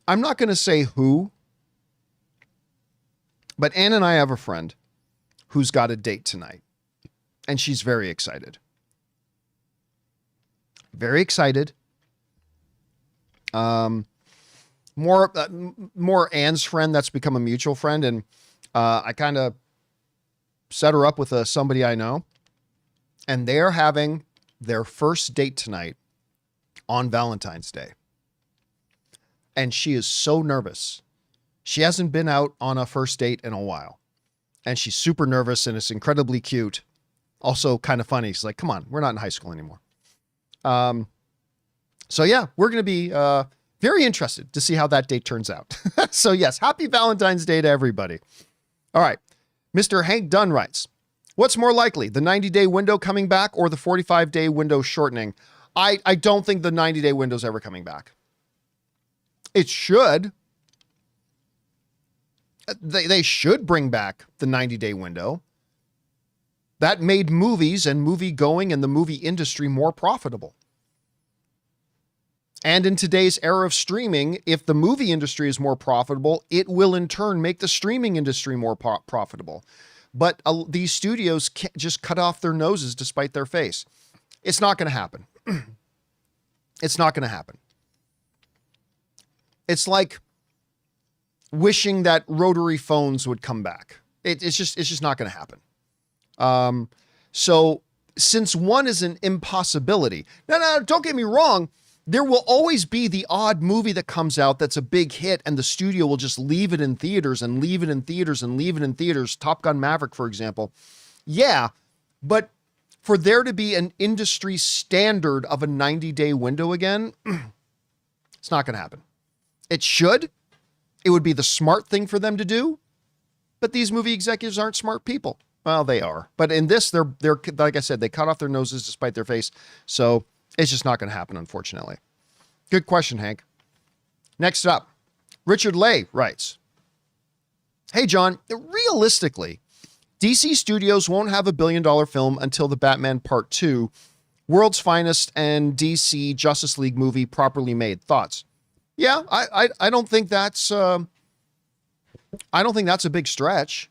I'm not going to say who, but Ann and I have a friend who's got a date tonight. And she's very excited. Very excited. More Anne's friend that's become a mutual friend. And I kind of set her up with somebody I know. And they're having their first date tonight on Valentine's Day. And she is so nervous. She hasn't been out on a first date in a while. And she's super nervous, and it's incredibly cute. Also kind of funny. She's like, come on, we're not in high school anymore. So yeah, we're going to be very interested to see how that date turns out. So yes, happy Valentine's Day to everybody. All right. Mr. Hank Dunn writes, what's more likely, the 90-day window coming back or the 45-day window shortening? I don't think the 90-day window is ever coming back. It should. They should bring back the 90-day window. That made movies and movie going and the movie industry more profitable. And in today's era of streaming, if the movie industry is more profitable, it will in turn make the streaming industry more profitable. But these studios can't just cut off their noses to spite their face. It's not going to happen. It's not going to happen. It's like wishing that rotary phones would come back. It's just not going to happen. So since one is an impossibility, no, don't get me wrong. There will always be the odd movie that comes out that's a big hit and the studio will just leave it in theaters and leave it in theaters and leave it in theaters. Top Gun Maverick, for example. Yeah, but for there to be an industry standard of a 90-day window again, it's not going to happen. It should. It would be the smart thing for them to do. But these movie executives aren't smart people. Well, they are. But in this, they're like I said, they cut off their noses to spite their face. So it's just not going to happen, unfortunately. Good question, Hank. Next up, Richard Lay writes, hey, John, realistically, DC Studios won't have a billion-dollar film until the Batman Part 2, World's Finest and DC Justice League movie properly made. Thoughts? Yeah, I don't think that's a big stretch.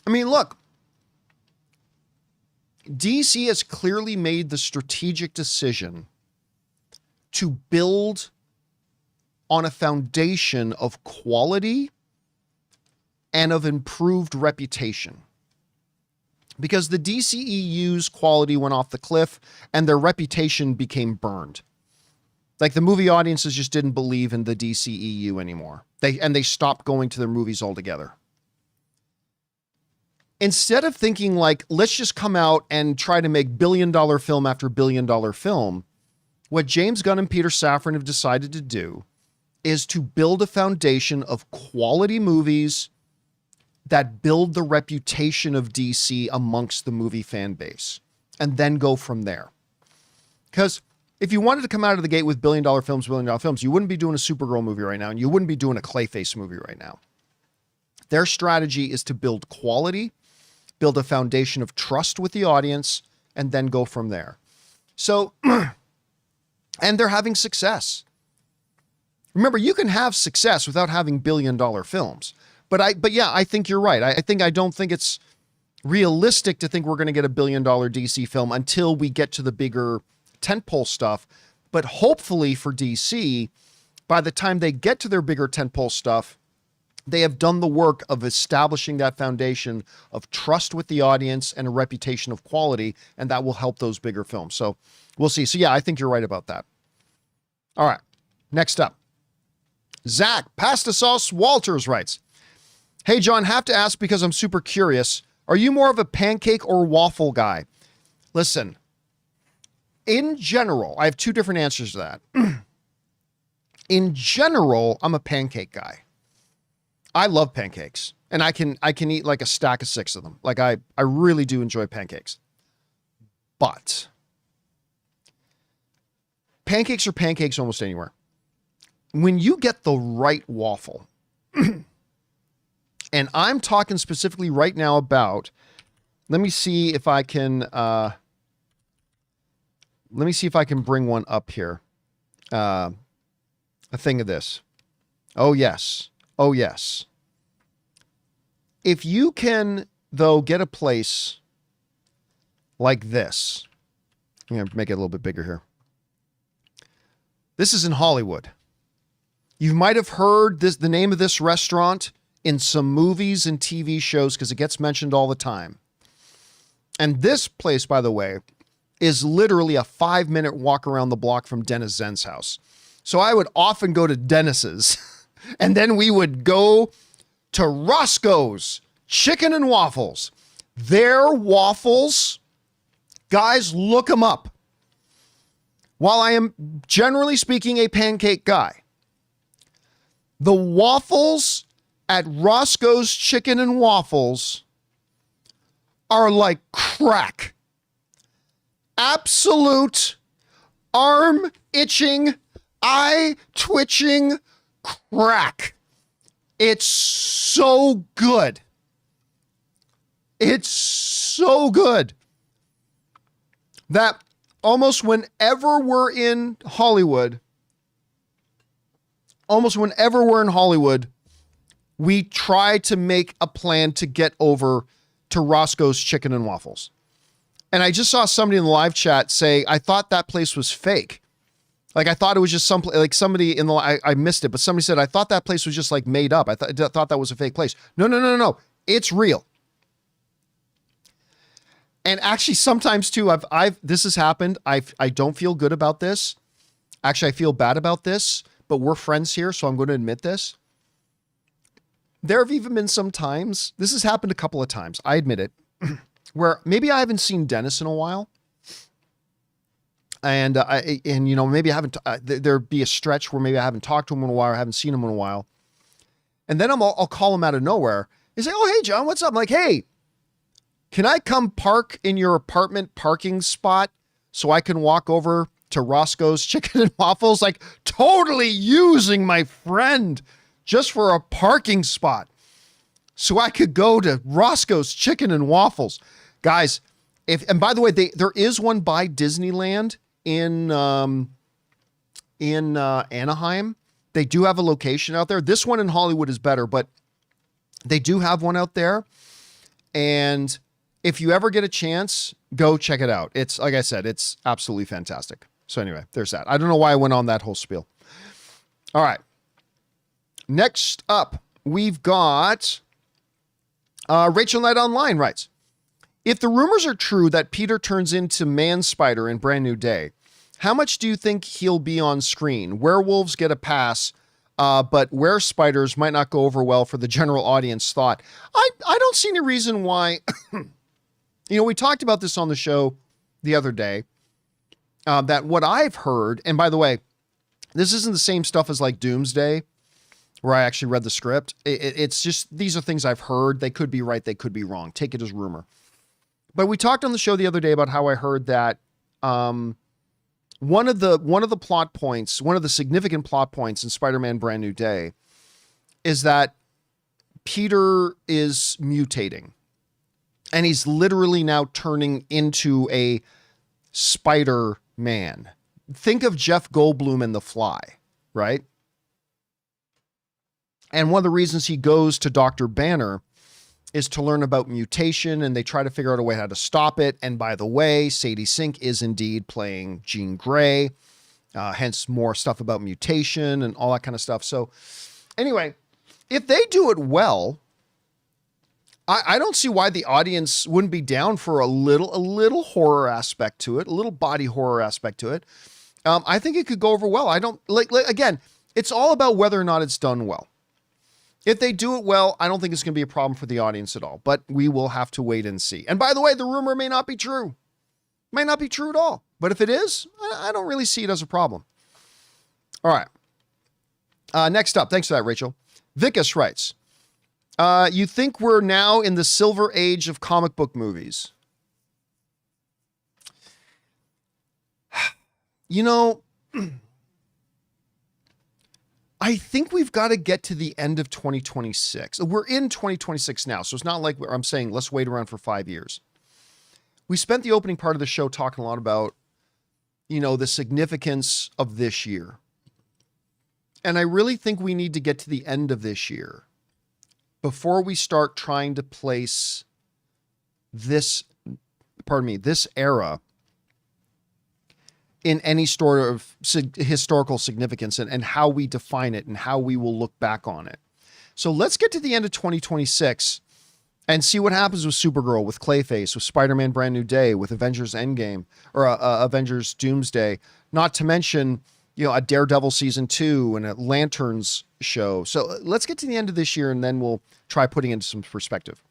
I mean, look, DC has clearly made the strategic decision to build on a foundation of quality and of improved reputation. Because the DCEU's quality went off the cliff and their reputation became burned. Like the movie audiences just didn't believe in the DCEU anymore. They stopped going to their movies altogether. Instead of thinking like, let's just come out and try to make billion-dollar film after billion-dollar film, what James Gunn and Peter Safran have decided to do is to build a foundation of quality movies that build the reputation of DC amongst the movie fan base, and then go from there. Because if you wanted to come out of the gate with billion-dollar films, you wouldn't be doing a Supergirl movie right now, and you wouldn't be doing a Clayface movie right now. Their strategy is to build quality, build a foundation of trust with the audience, and then go from there. So, and they're having success. Remember, you can have success without having billion-dollar films. But yeah, I think you're right. I don't think it's realistic to think we're going to get a billion-dollar DC film until we get to the bigger tentpole stuff. But hopefully for DC, by the time they get to their bigger tentpole stuff, they have done the work of establishing that foundation of trust with the audience and a reputation of quality, and that will help those bigger films. So we'll see. So yeah, I think you're right about that. All right. Next up, Zach Pasta Sauce Walters writes, hey, John, have to ask because I'm super curious. Are you more of a pancake or waffle guy? Listen, in general, I have two different answers to that. In general, I'm a pancake guy. I love pancakes, and I can eat like a stack of 6 of them. Like I really do enjoy pancakes. But pancakes are pancakes almost anywhere. When you get the right waffle, and I'm talking specifically right now about, let me see if I can bring one up here. A thing of this. Oh, yes. Oh, yes. If you can though, get a place like this. I'm going to make it a little bit bigger here. This is in Hollywood. You might have heard the name of this restaurant in some movies and TV shows because it gets mentioned all the time. And this place, by the way, is literally a 5-minute walk around the block from Dennis Zen's house. So I would often go to Dennis's and then we would go to Roscoe's Chicken and Waffles. Their waffles, guys, look them up. While I am generally speaking a pancake guy, the waffles at Roscoe's Chicken and Waffles are like crack. Absolute arm itching, eye twitching crack. It's so good. It's so good that almost whenever we're in Hollywood, we try to make a plan to get over to Roscoe's Chicken and Waffles. And I just saw somebody in the live chat say, I thought that place was fake. Like, I thought it was just like somebody in the, I missed it, but somebody said, I thought that place was just like made up. I thought that was a fake place. No. It's real. And actually sometimes too, this has happened. I don't feel good about this. Actually, I feel bad about this, but we're friends here. So I'm going to admit this. There have even been some times, this has happened a couple of times, I admit it, where maybe I haven't seen Dennis in a while. And you know, maybe I haven't, there'd be a stretch where maybe I haven't talked to him in a while or haven't seen him in a while. And then I'll call him out of nowhere. He's like, oh, hey, John, what's up? I'm like, hey, can I come park in your apartment parking spot so I can walk over to Roscoe's Chicken and Waffles? Like, totally using my friend just for a parking spot so I could go to Roscoe's Chicken and Waffles. Guys, and by the way, there is one by Disneyland in Anaheim. They do have a location out there. This one in Hollywood is better, but they do have one out there. And if you ever get a chance, go check it out. It's, like I said, it's absolutely fantastic. So anyway, there's that. I don't know why I went on that whole spiel. All right. Next up, we've got Rachel Knight Online writes, if the rumors are true that Peter turns into Man Spider in Brand New Day, how much do you think he'll be on screen? Werewolves get a pass, but were-spiders might not go over well for the general audience thought. I don't see any reason why. You know, we talked about this on the show the other day, that what I've heard, and by the way, this isn't the same stuff as like Doomsday, where I actually read the script. It's just, these are things I've heard. They could be right. They could be wrong. Take it as rumor. But we talked on the show the other day about how I heard that one of the plot points, one of the significant plot points in Spider-Man Brand New Day is that Peter is mutating. And he's literally now turning into a Spider-Man. Think of Jeff Goldblum in The Fly, right? And one of the reasons he goes to Dr. Banner is to learn about mutation, and they try to figure out a way how to stop it. And by the way, Sadie Sink is indeed playing Jean Grey, hence more stuff about mutation and all that kind of stuff. So anyway, if they do it well, I don't see why the audience wouldn't be down for a little horror aspect to it, a little body horror aspect to it. I think it could go over well. I don't like again, it's all about whether or not it's done well. If they do it well, I don't think it's going to be a problem for the audience at all, but we will have to wait and see. And by the way, the rumor may not be true. May not be true at all. But if it is, I don't really see it as a problem. All right. Next up, thanks for that, Rachel. Vicus writes, you think we're now in the silver age of comic book movies? You know, I think we've got to get to the end of 2026. We're in 2026 now, so it's not like I'm saying let's wait around for 5 years. We spent the opening part of the show talking a lot about, you know, the significance of this year. And I really think we need to get to the end of this year before we start trying to place this, this era in any sort of historical significance and how we define it and how we will look back on it. So let's get to the end of 2026 and see what happens with Supergirl, with Clayface, with Spider-Man Brand New Day, with Avengers Endgame, or Avengers Doomsday, not to mention, a Daredevil season 2 and a Lanterns show. So let's get to the end of this year and then we'll try putting it into some perspective.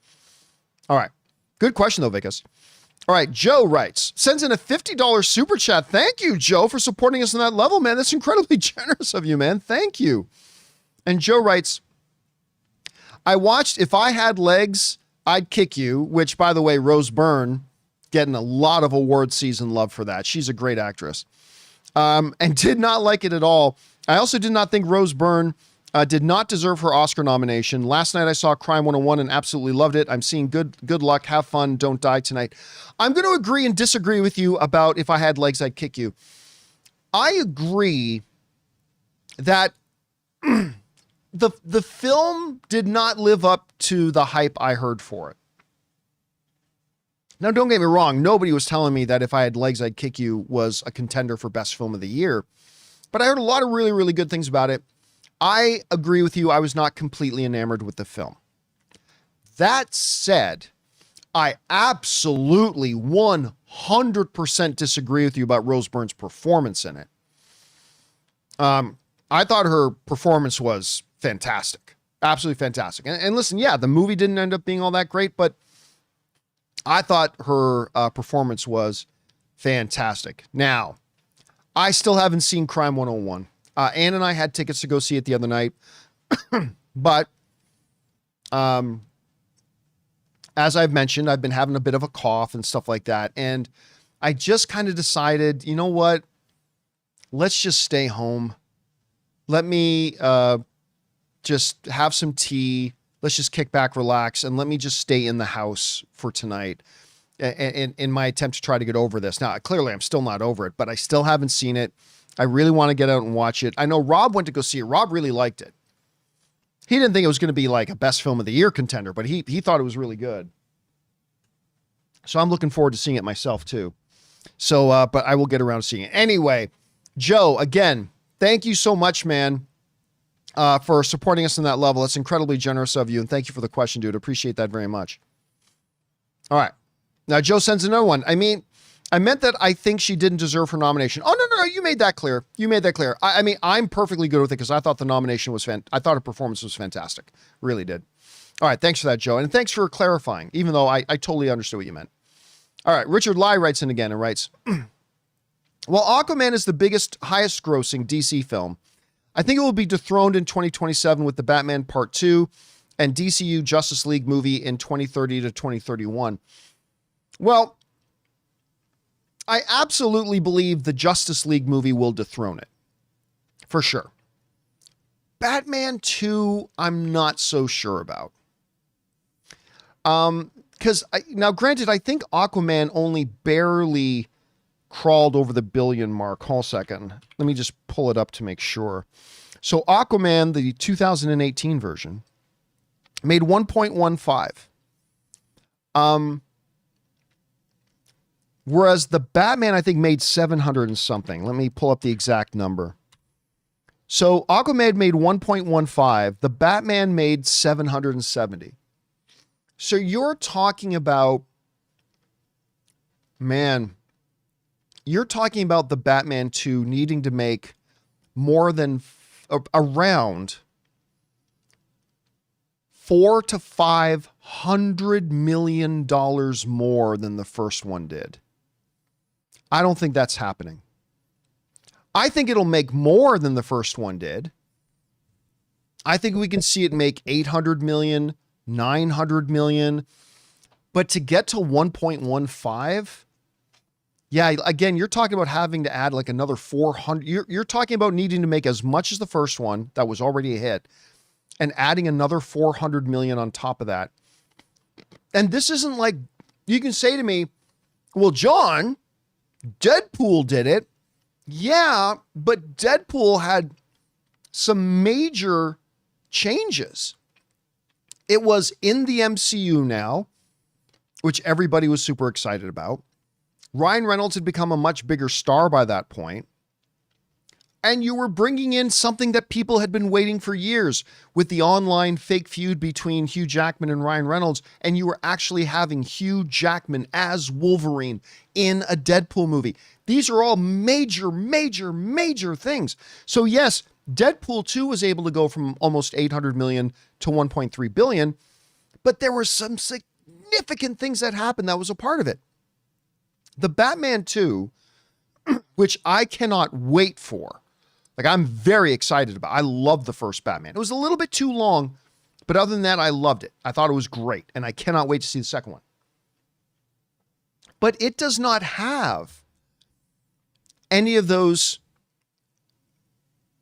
All right. Good question though, Vickers. All right. Joe writes, sends in a $50 super chat. Thank you, Joe, for supporting us on that level, man. That's incredibly generous of you, man. Thank you. And Joe writes, I watched If I Had Legs, I'd Kick You, which, by the way, Rose Byrne getting a lot of award season love for that. She's a great actress. And did not like it at all. I also did not think Rose Byrne did not deserve her Oscar nomination. Last night I saw Crime 101 and absolutely loved it. I'm seeing good luck, have fun, don't die tonight. I'm going to agree and disagree with you about If I Had Legs, I'd Kick You. I agree that the film did not live up to the hype I heard for it. Now, don't get me wrong. Nobody was telling me that If I Had Legs, I'd Kick You was a contender for best film of the year, but I heard a lot of really, really good things about it. I agree with you. I was not completely enamored with the film. That said, I absolutely 100% disagree with you about Rose Byrne's performance in it. I thought her performance was fantastic. Absolutely fantastic. And listen, yeah, the movie didn't end up being all that great, but I thought her performance was fantastic. Now, I still haven't seen Crime 101. Ann and I had tickets to go see it the other night, but as I've mentioned, I've been having a bit of a cough and stuff like that, and I just kind of decided, you know what? Let's just stay home. Let me just have some tea. Let's just kick back, relax, and let me just stay in the house for tonight in my attempt to try to get over this. Now, clearly, I'm still not over it, but I still haven't seen it. I really want to get out and watch it. I know Rob went to go see it. Rob really liked it. He didn't think it was going to be like a best film of the year contender, but he thought it was really good. So I'm looking forward to seeing it myself, too. So, but I will get around to seeing it. Anyway, Joe, again, thank you so much, man. For supporting us on that level. That's incredibly generous of you. And thank you for the question, dude. Appreciate that very much. All right. Now, Joe sends another one. I meant that I think she didn't deserve her nomination. Oh, no. You made that clear. I mean, I'm perfectly good with it because I thought the nomination was I thought her performance was fantastic. Really did. All right. Thanks for that, Joe. And thanks for clarifying, even though I totally understood what you meant. All right. Richard Lai writes in again and writes, while Aquaman is the biggest, highest grossing DC film, I think it will be dethroned in 2027 with the Batman Part 2 and DCEU Justice League movie in 2030 to 2031. Well, I absolutely believe the Justice League movie will dethrone it. For sure. Batman 2, I'm not so sure about. Because, now granted, I think Aquaman only barely crawled over the billion mark. Hold a second. Let me just pull it up to make sure. So Aquaman, the 2018 version, made 1.15. Whereas the Batman, I think, made 700 and something. Let me pull up the exact number. So Aquaman made 1.15. The Batman made 770. So you're talking about, man, you're talking about the Batman 2 needing to make more than around $400 to $500 million more than the first one did. I don't think that's happening. I think it'll make more than the first one did. I think we can see it make 800 million, 900 million, but to get to 1.15, yeah, again, you're talking about having to add like another 400. You're talking about needing to make as much as the first one that was already a hit and adding another 400 million on top of that. And this isn't like, you can say to me, well, John, Deadpool did it. Yeah, but Deadpool had some major changes. It was in the MCU now. which everybody was super excited about. Ryan Reynolds had become a much bigger star by that point. And you were bringing in something that people had been waiting for years with the online fake feud between Hugh Jackman and Ryan Reynolds. And you were actually having Hugh Jackman as Wolverine in a Deadpool movie. These are all major, major, major things. So yes, Deadpool 2 was able to go from almost 800 million to 1.3 billion, but there were some significant things that happened that was a part of it. The Batman 2, which I cannot wait for, like I'm very excited about. I love the first Batman. It was a little bit too long, but other than that, I loved it. I thought it was great, and I cannot wait to see the second one. But it does not have any of those,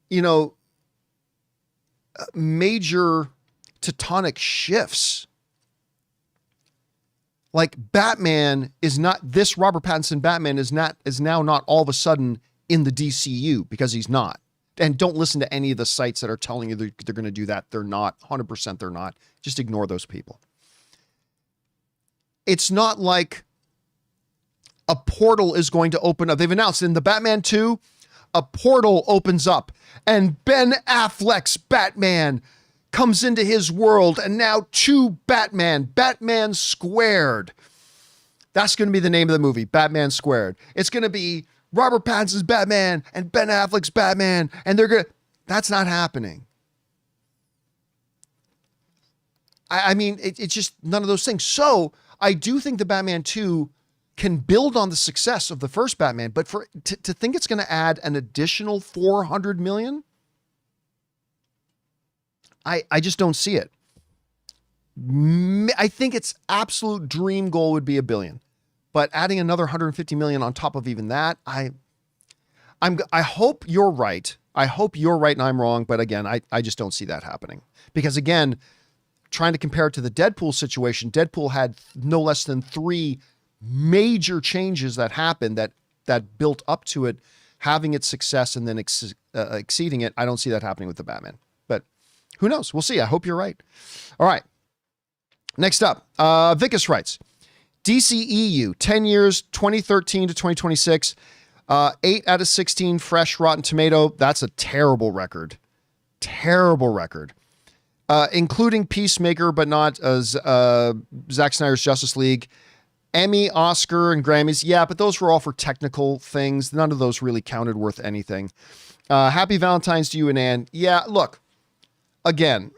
you know, major tectonic shifts. Like Batman is not, this Robert Pattinson Batman is now not all of a sudden in the DCEU, because he's not. And don't listen to any of the sites that are telling you they're going to do that. They're not. 100% they're not. Just ignore those people. It's not like a portal is going to open up. They've announced in the Batman 2, a portal opens up and Ben Affleck's Batman comes into his world, and now two Batman Squared. That's going to be the name of the movie, Batman Squared. It's going to be Robert Pattinson's Batman and Ben Affleck's Batman, and that's not happening. I mean, it's just none of those things. So I do think the Batman 2 can build on the success of the first Batman, but to think it's going to add an additional 400 million, I just don't see it. I think its absolute dream goal would be $1 billion, but adding another 150 million on top of even that, I hope you're right. I hope you're right and I'm wrong. But again, I just don't see that happening, because again, trying to compare it to the Deadpool situation, Deadpool had no less than 3 major changes that happened that built up to it having its success and then exceeding it. I don't see that happening with the Batman, but who knows? We'll see. I hope you're right. All right. Next up, Vicus writes, DCEU, 10 years, 2013 to 2026, 8 out of 16 fresh Rotten Tomato. That's a terrible record. Terrible record. Including Peacemaker, but not Zack Snyder's Justice League. Emmy, Oscar, and Grammys. Yeah, but those were all for technical things. None of those really counted worth anything. Happy Valentine's to you and Ann. Yeah, look, again,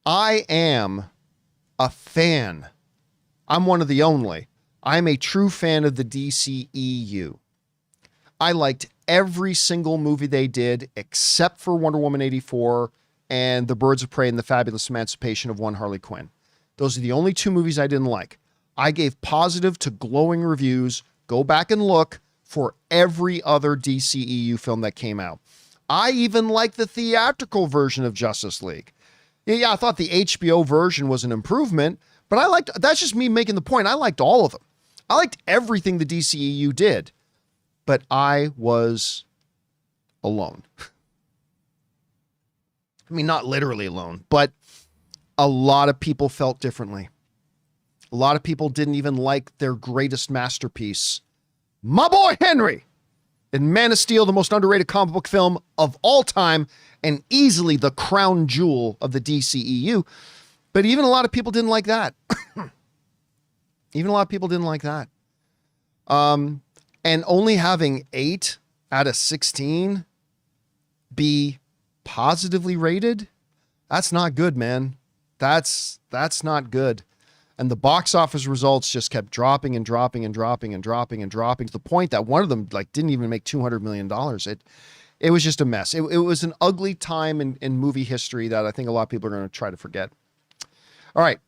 I am a fan. I'm one of the only. I'm a true fan of the DCEU. I liked every single movie they did except for Wonder Woman 84 and The Birds of Prey and the Fabulous Emancipation of One Harley Quinn. Those are the only 2 movies I didn't like. I gave positive to glowing reviews. Go back and look for every other DCEU film that came out. I even liked the theatrical version of Justice League. Yeah, I thought the HBO version was an improvement, but that's just me making the point. I liked all of them. I liked everything the DCEU did, but I was alone. I mean, not literally alone, but a lot of people felt differently. A lot of people didn't even like their greatest masterpiece, my boy Henry, in Man of Steel, the most underrated comic book film of all time, and easily the crown jewel of the DCEU. But even a lot of people didn't like that. Even a lot of people didn't like that. And only having 8 out of 16 be positively rated, that's not good, man. That's not good. And the box office results just kept dropping and dropping and dropping and dropping and dropping to the point that one of them didn't even make $200 million. It was just a mess. It was an ugly time in movie history that I think a lot of people are going to try to forget. All right.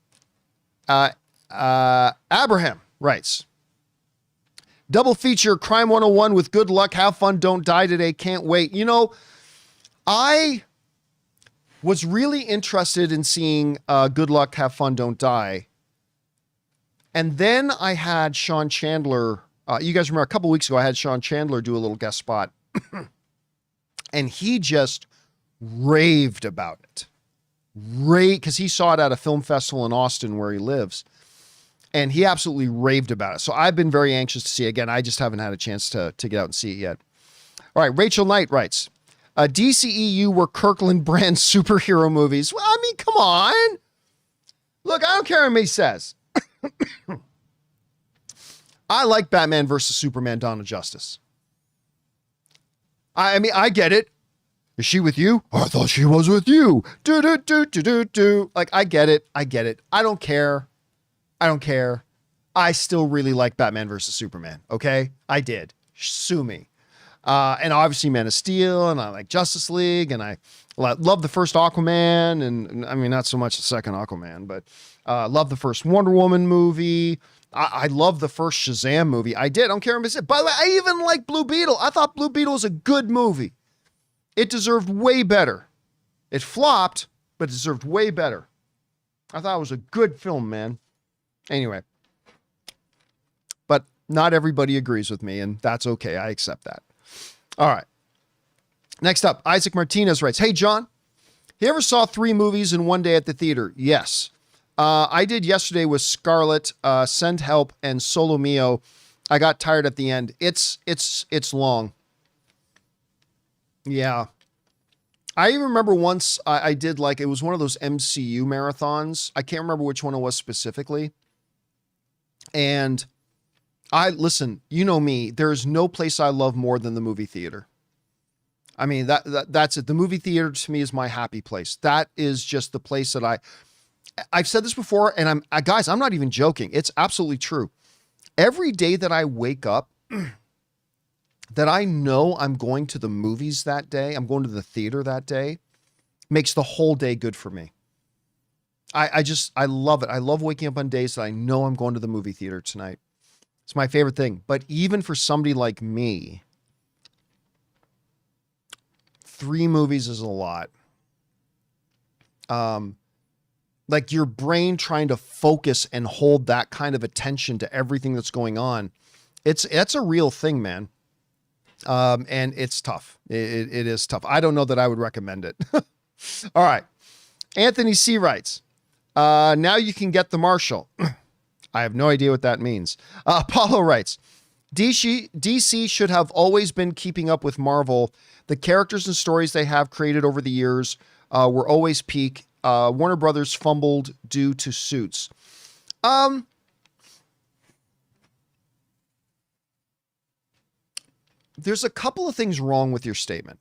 Abraham writes, double feature Crime 101 with Good Luck, Have Fun, Don't Die today. Can't wait. You know, I was really interested in seeing Good Luck, Have Fun, Don't Die. And then I had Sean Chandler. You guys remember a couple weeks ago, I had Sean Chandler do a little guest spot. And he just raved about it. Because he saw it at a film festival in Austin where he lives. And he absolutely raved about it. So I've been very anxious to see it. Again, I just haven't had a chance to get out and see it yet. All right, Rachel Knight writes, DCEU were Kirkland brand superhero movies. Well, I mean, come on. Look, I don't care what he says. I like Batman versus Superman Dawn of Justice. I mean, I get it. Is she with you? I thought she was with you. Do, do, do, do, do, do. Like, I get it. I get it. I don't care. I don't care. I still really like Batman versus Superman. Okay? I did. Sue me. And obviously Man of Steel, and I like Justice League, and I love the first Aquaman, and I mean, not so much the second Aquaman, but love the first Wonder Woman movie. I love the first Shazam movie. I did. I don't care what it is. By the way, I even like Blue Beetle. I thought Blue Beetle was a good movie. It deserved way better. It flopped, but it deserved way better. I thought it was a good film, man. Anyway, but not everybody agrees with me, and that's okay. I accept that. All right. Next up, Isaac Martinez writes, hey, John, you ever saw 3 movies in one day at the theater? Yes. I did yesterday with Scarlet, Send Help, and Solo Mio. I got tired at the end. It's long. Yeah. I even remember once I did it was one of those MCU marathons. I can't remember which one it was specifically. And listen, you know me, there's no place I love more than the movie theater. I mean, that's it. The movie theater to me is my happy place. That is just the place that I've said this before, and guys, I'm not even joking. It's absolutely true. Every day that I wake up, that I know I'm going to the movies that day, I'm going to the theater that day, makes the whole day good for me. I love it. I love waking up on days that I know I'm going to the movie theater tonight. It's my favorite thing. But even for somebody like me, 3 movies is a lot. Like your brain trying to focus and hold that kind of attention to everything that's going on. It's a real thing, man. And it's tough. It is tough. I don't know that I would recommend it. All right. Anthony C writes, now you can get the Marshall. I have no idea what that means. Paulo writes, DC should have always been keeping up with Marvel. The characters and stories they have created over the years were always peak. Warner Brothers fumbled due to suits. There's a couple of things wrong with your statement.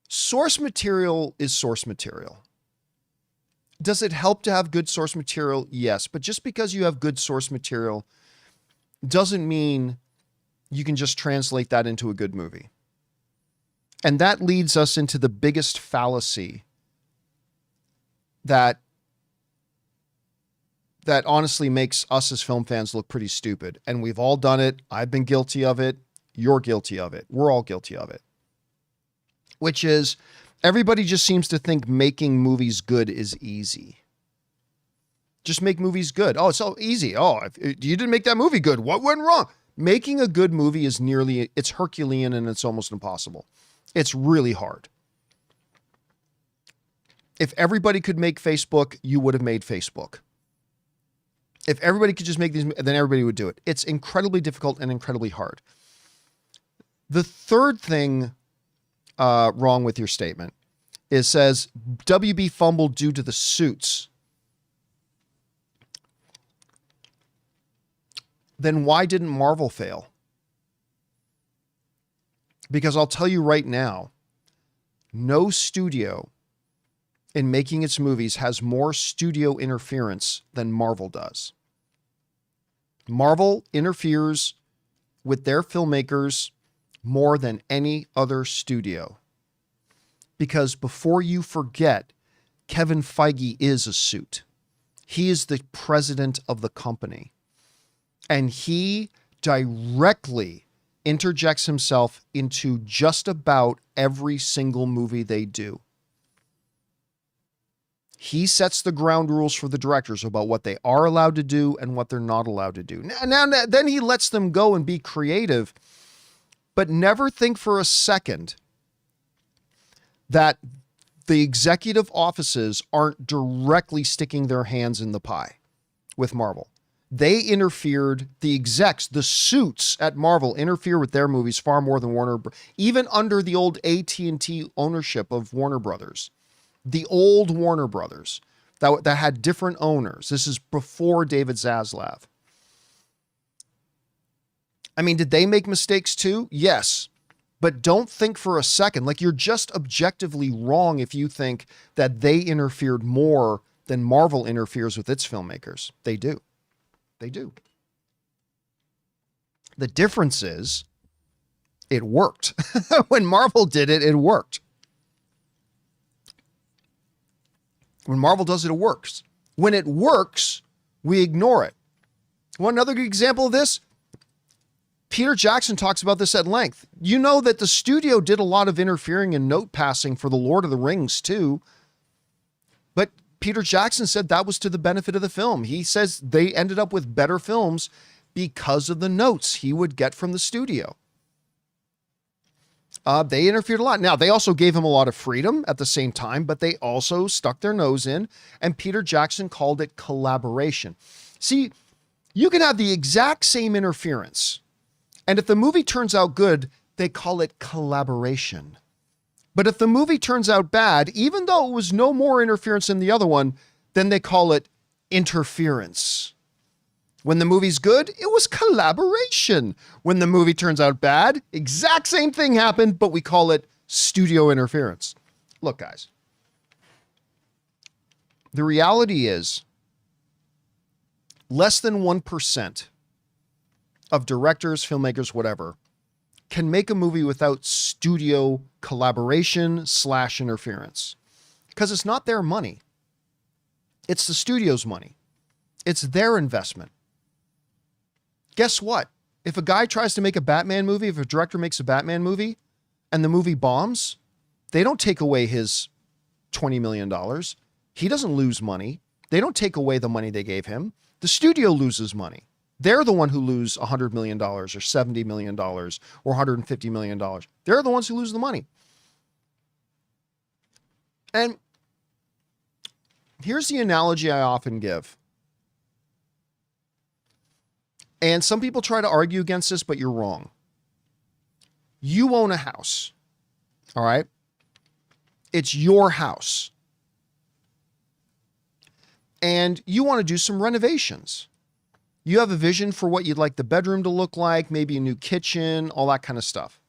Source material is source material. Does it help to have good source material? Yes. But just because you have good source material doesn't mean you can just translate that into a good movie. And that leads us into the biggest fallacy that honestly makes us as film fans look pretty stupid. And we've all done it. I've been guilty of it. You're guilty of it. We're all guilty of it. Which is, everybody just seems to think making movies good is easy. Just make movies good. Oh, it's so easy. Oh, if you didn't make that movie good, what went wrong? Making a good movie is it's Herculean and it's almost impossible. It's really hard. If everybody could make Facebook, you would have made Facebook. If everybody could just make these, then everybody would do it. It's incredibly difficult and incredibly hard. The third thing wrong with your statement is says WB fumbled due to the suits. Then why didn't Marvel fail? Because I'll tell you right now, no studio in making its movies has more studio interference than Marvel does. Marvel interferes with their filmmakers more than any other studio. Because before you forget, Kevin Feige is a suit. He is the president of the company. And he directly interjects himself into just about every single movie they do. He sets the ground rules for the directors about what they are allowed to do and what they're not allowed to do. Then he lets them go and be creative, but never think for a second that the executive offices aren't directly sticking their hands in the pie with Marvel. They interfered, the execs, the suits at Marvel interfere with their movies far more than Warner, even under the old AT&T ownership of Warner Brothers. The old Warner Brothers that had different owners. This is before David Zaslav. I mean, did they make mistakes too? Yes. But don't think for a second, like you're just objectively wrong if you think that they interfered more than Marvel interferes with its filmmakers. They do. They do. The difference is it worked. When Marvel did it, it worked. When Marvel does it, it works. When it works, we ignore it. One other good example of this, Peter Jackson talks about this at length. You know that the studio did a lot of interfering and note passing for The Lord of the Rings too. But Peter Jackson said that was to the benefit of the film. He says they ended up with better films because of the notes he would get from the studio. They interfered a lot. Now, they also gave him a lot of freedom at the same time, but they also stuck their nose in, and Peter Jackson called it collaboration. See, you can have the exact same interference, and if the movie turns out good, they call it collaboration. But if the movie turns out bad, even though it was no more interference than the other one, then they call it interference. When the movie's good, it was collaboration. When the movie turns out bad, exact same thing happened, but we call it studio interference. Look, guys, the reality is less than 1% of directors, filmmakers, whatever, can make a movie without studio collaboration / interference. Because it's not their money. It's the studio's money. It's their investment. Guess what? If a guy tries to make a Batman movie, if a director makes a Batman movie and the movie bombs, they don't take away his $20 million. He doesn't lose money. They don't take away the money they gave him. The studio loses money. They're the one who lose $100 million or $70 million or $150 million. They're the ones who lose the money. And here's the analogy I often give. And some people try to argue against this, but you're wrong. You own a house. All right? It's your house. And you want to do some renovations. You have a vision for what you'd like the bedroom to look like, maybe a new kitchen, all that kind of stuff.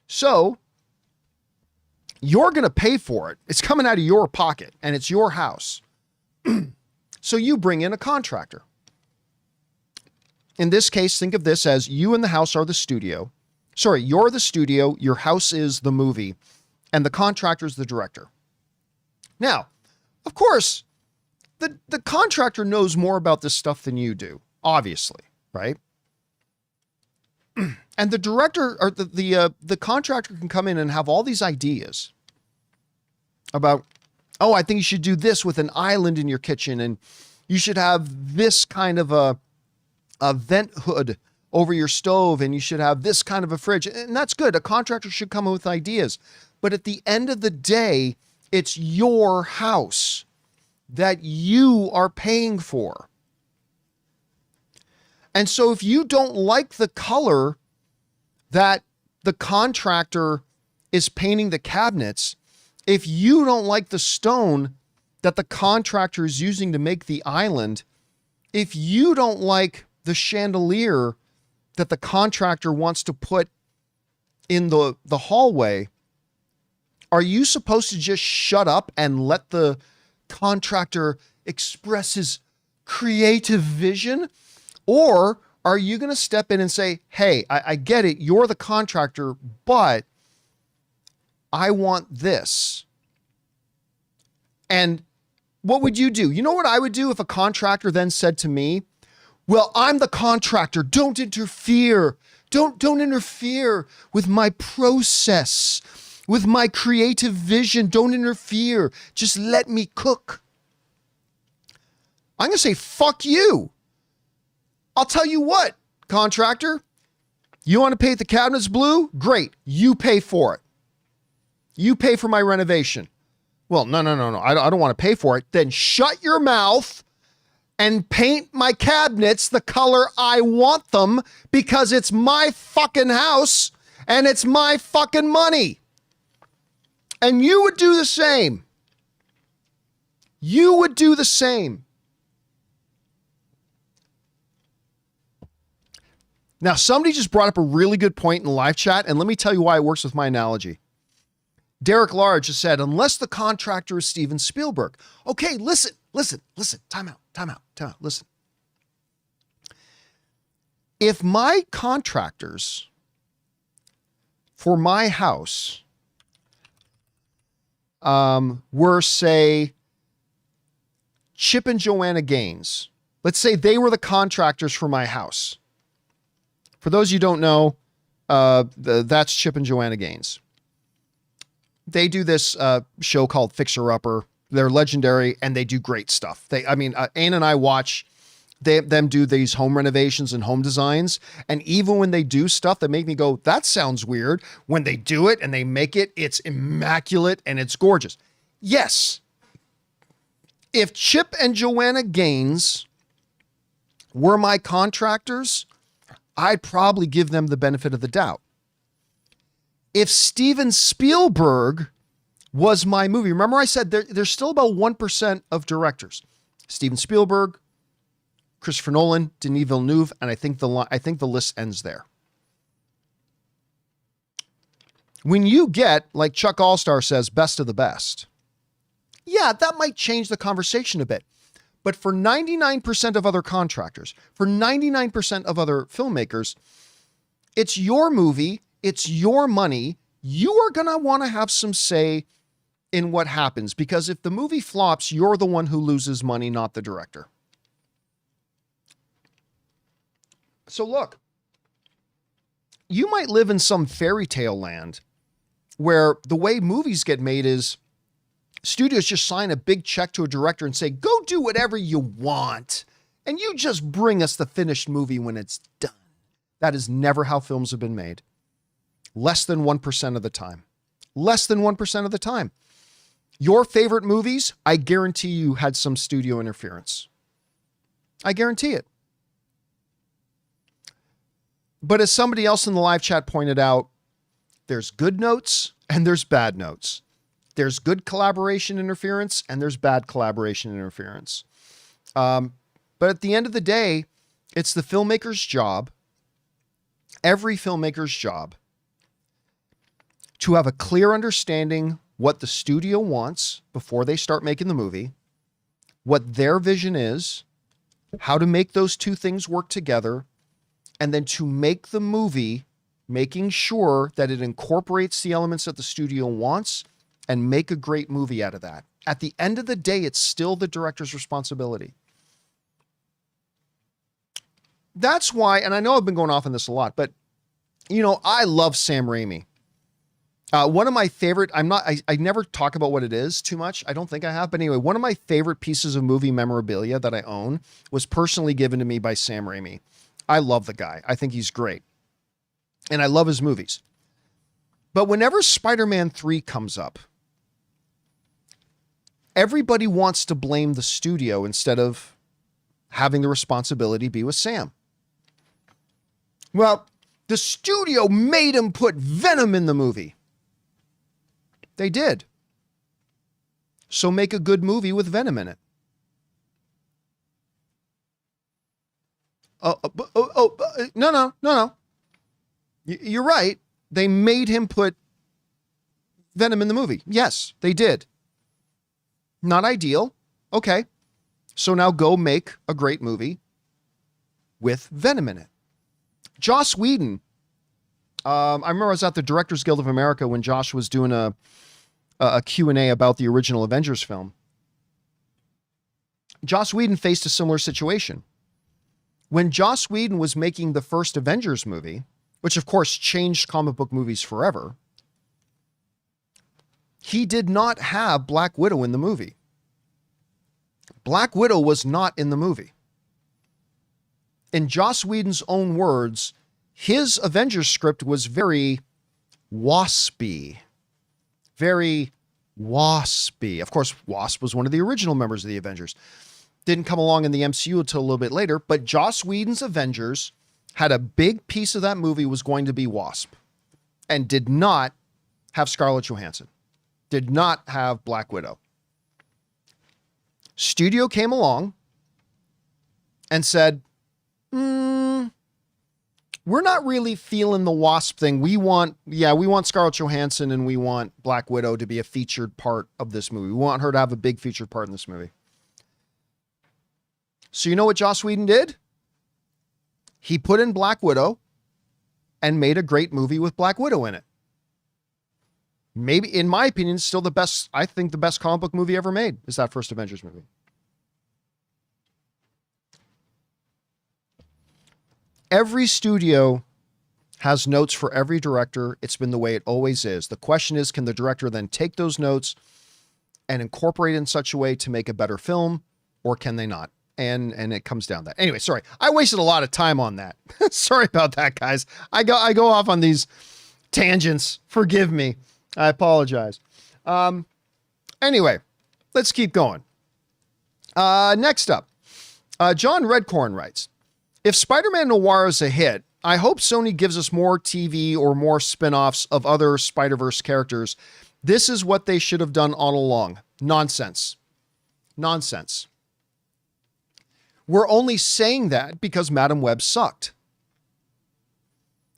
So you're going to pay for it. It's coming out of your pocket and it's your house. So you bring in a contractor. In this case, think of this as you and the house are the studio. Sorry, you're the studio, your house is the movie, and the contractor is the director. Now, of course, the contractor knows more about this stuff than you do, obviously, right? And the director or the contractor can come in and have all these ideas about, oh, I think you should do this with an island in your kitchen, and you should have this kind of a vent hood over your stove, and you should have this kind of a fridge. And that's good. A contractor should come up with ideas. But at the end of the day, it's your house that you are paying for. And so if you don't like the color that the contractor is painting the cabinets, if you don't like the stone that the contractor is using to make the island, if you don't like the chandelier that the contractor wants to put in the hallway, are you supposed to just shut up and let the contractor express his creative vision? Or are you going to step in and say, hey, I get it, you're the contractor, but I want this? And what would you do? You know what I would do if a contractor then said to me, well, I'm the contractor. Don't interfere. Don't interfere with my process, with my creative vision. Don't interfere. Just let me cook. I'm going to say, fuck you. I'll tell you what, contractor, you want to paint the cabinets blue? Great. You pay for it. You pay for my renovation. Well, no. I don't want to pay for it. Then shut your mouth and paint my cabinets the color I want them, because it's my fucking house and it's my fucking money. And you would do the same. You would do the same. Now, somebody just brought up a really good point in the live chat, and let me tell you why it works with my analogy. Derek Large just said, unless the contractor is Steven Spielberg. Okay, listen. Time out. Listen. If my contractors for my house were, say, Chip and Joanna Gaines, let's say they were the contractors for my house. For those you don't know, that's Chip and Joanna Gaines. They do this show called Fixer Upper. They're legendary and they do great stuff. Ann and I watch them do these home renovations and home designs. And even when they do stuff that make me go, that sounds weird, when they do it and they make it, it's immaculate and it's gorgeous. Yes. If Chip and Joanna Gaines were my contractors, I'd probably give them the benefit of the doubt. If Steven Spielberg was my movie, remember I said there's still about 1% of directors. Steven Spielberg, Christopher Nolan, Denis Villeneuve, and I think the list ends there. When you get, like Chuck Allstar says, best of the best, yeah, that might change the conversation a bit. But for 99% of other contractors, for 99% of other filmmakers, it's your movie, it's your money. You are going to want to have some say in what happens, because if the movie flops, you're the one who loses money, not the director. So look, you might live in some fairy tale land where the way movies get made is studios just sign a big check to a director and say, go do whatever you want, and you just bring us the finished movie when it's done. That is never how films have been made. Less than 1% of the time. Less than 1% of the time. Your favorite movies, I guarantee you had some studio interference. I guarantee it. But as somebody else in the live chat pointed out, there's good notes and there's bad notes. There's good collaboration interference and there's bad collaboration interference. But at the end of the day, it's the filmmaker's job, every filmmaker's job, to have a clear understanding what the studio wants before they start making the movie, what their vision is, how to make those two things work together, and then to make the movie, making sure that it incorporates the elements that the studio wants and make a great movie out of that. At the end of the day, it's still the director's responsibility. That's why, and I know I've been going off on this a lot, but I love Sam Raimi. One of my favorite, I never talk about what it is too much. I don't think I have, but anyway, one of my favorite pieces of movie memorabilia that I own was personally given to me by Sam Raimi. I love the guy. I think he's great. And I love his movies. But whenever Spider-Man 3 comes up, everybody wants to blame the studio instead of having the responsibility be with Sam. Well, the studio made him put Venom in the movie. They did. So make a good movie with Venom in it. No. You're right. They made him put Venom in the movie. Yes, they did. Not ideal. Okay. So now go make a great movie with Venom in it. Joss Whedon. I remember I was at the Directors Guild of America when Josh was doing a Q&A about the original Avengers film. Joss Whedon faced a similar situation. When Joss Whedon was making the first Avengers movie, which of course changed comic book movies forever, he did not have Black Widow in the movie. Black Widow was not in the movie. In Joss Whedon's own words, his Avengers script was very waspy, very waspy. Of course, Wasp was one of the original members of the Avengers. Didn't come along in the MCU until a little bit later, but Joss Whedon's Avengers had a big piece of that movie was going to be Wasp, and did not have Scarlett Johansson, did not have Black Widow. Studio came along and said, we're not really feeling the Wasp thing. We want Scarlett Johansson and we want Black Widow to be a featured part of this movie. We want her to have a big featured part in this movie. So you know what Joss Whedon did? He put in Black Widow and made a great movie with Black Widow in it. Maybe, in my opinion, still the best, I think the best comic book movie ever made is that first Avengers movie. Every studio has notes for every director. It's been the way it always is. The question is, can the director then take those notes and incorporate in such a way to make a better film, or can they not? And it comes down to that. Anyway, sorry. I wasted a lot of time on that. Sorry about that, guys. I go off on these tangents. Forgive me. I apologize. Anyway, let's keep going. Next up, John Redcorn writes, if Spider-Man Noir is a hit, I hope Sony gives us more TV or more spin-offs of other Spider-Verse characters. This is what they should have done all along. Nonsense. Nonsense. We're only saying that because Madam Web sucked.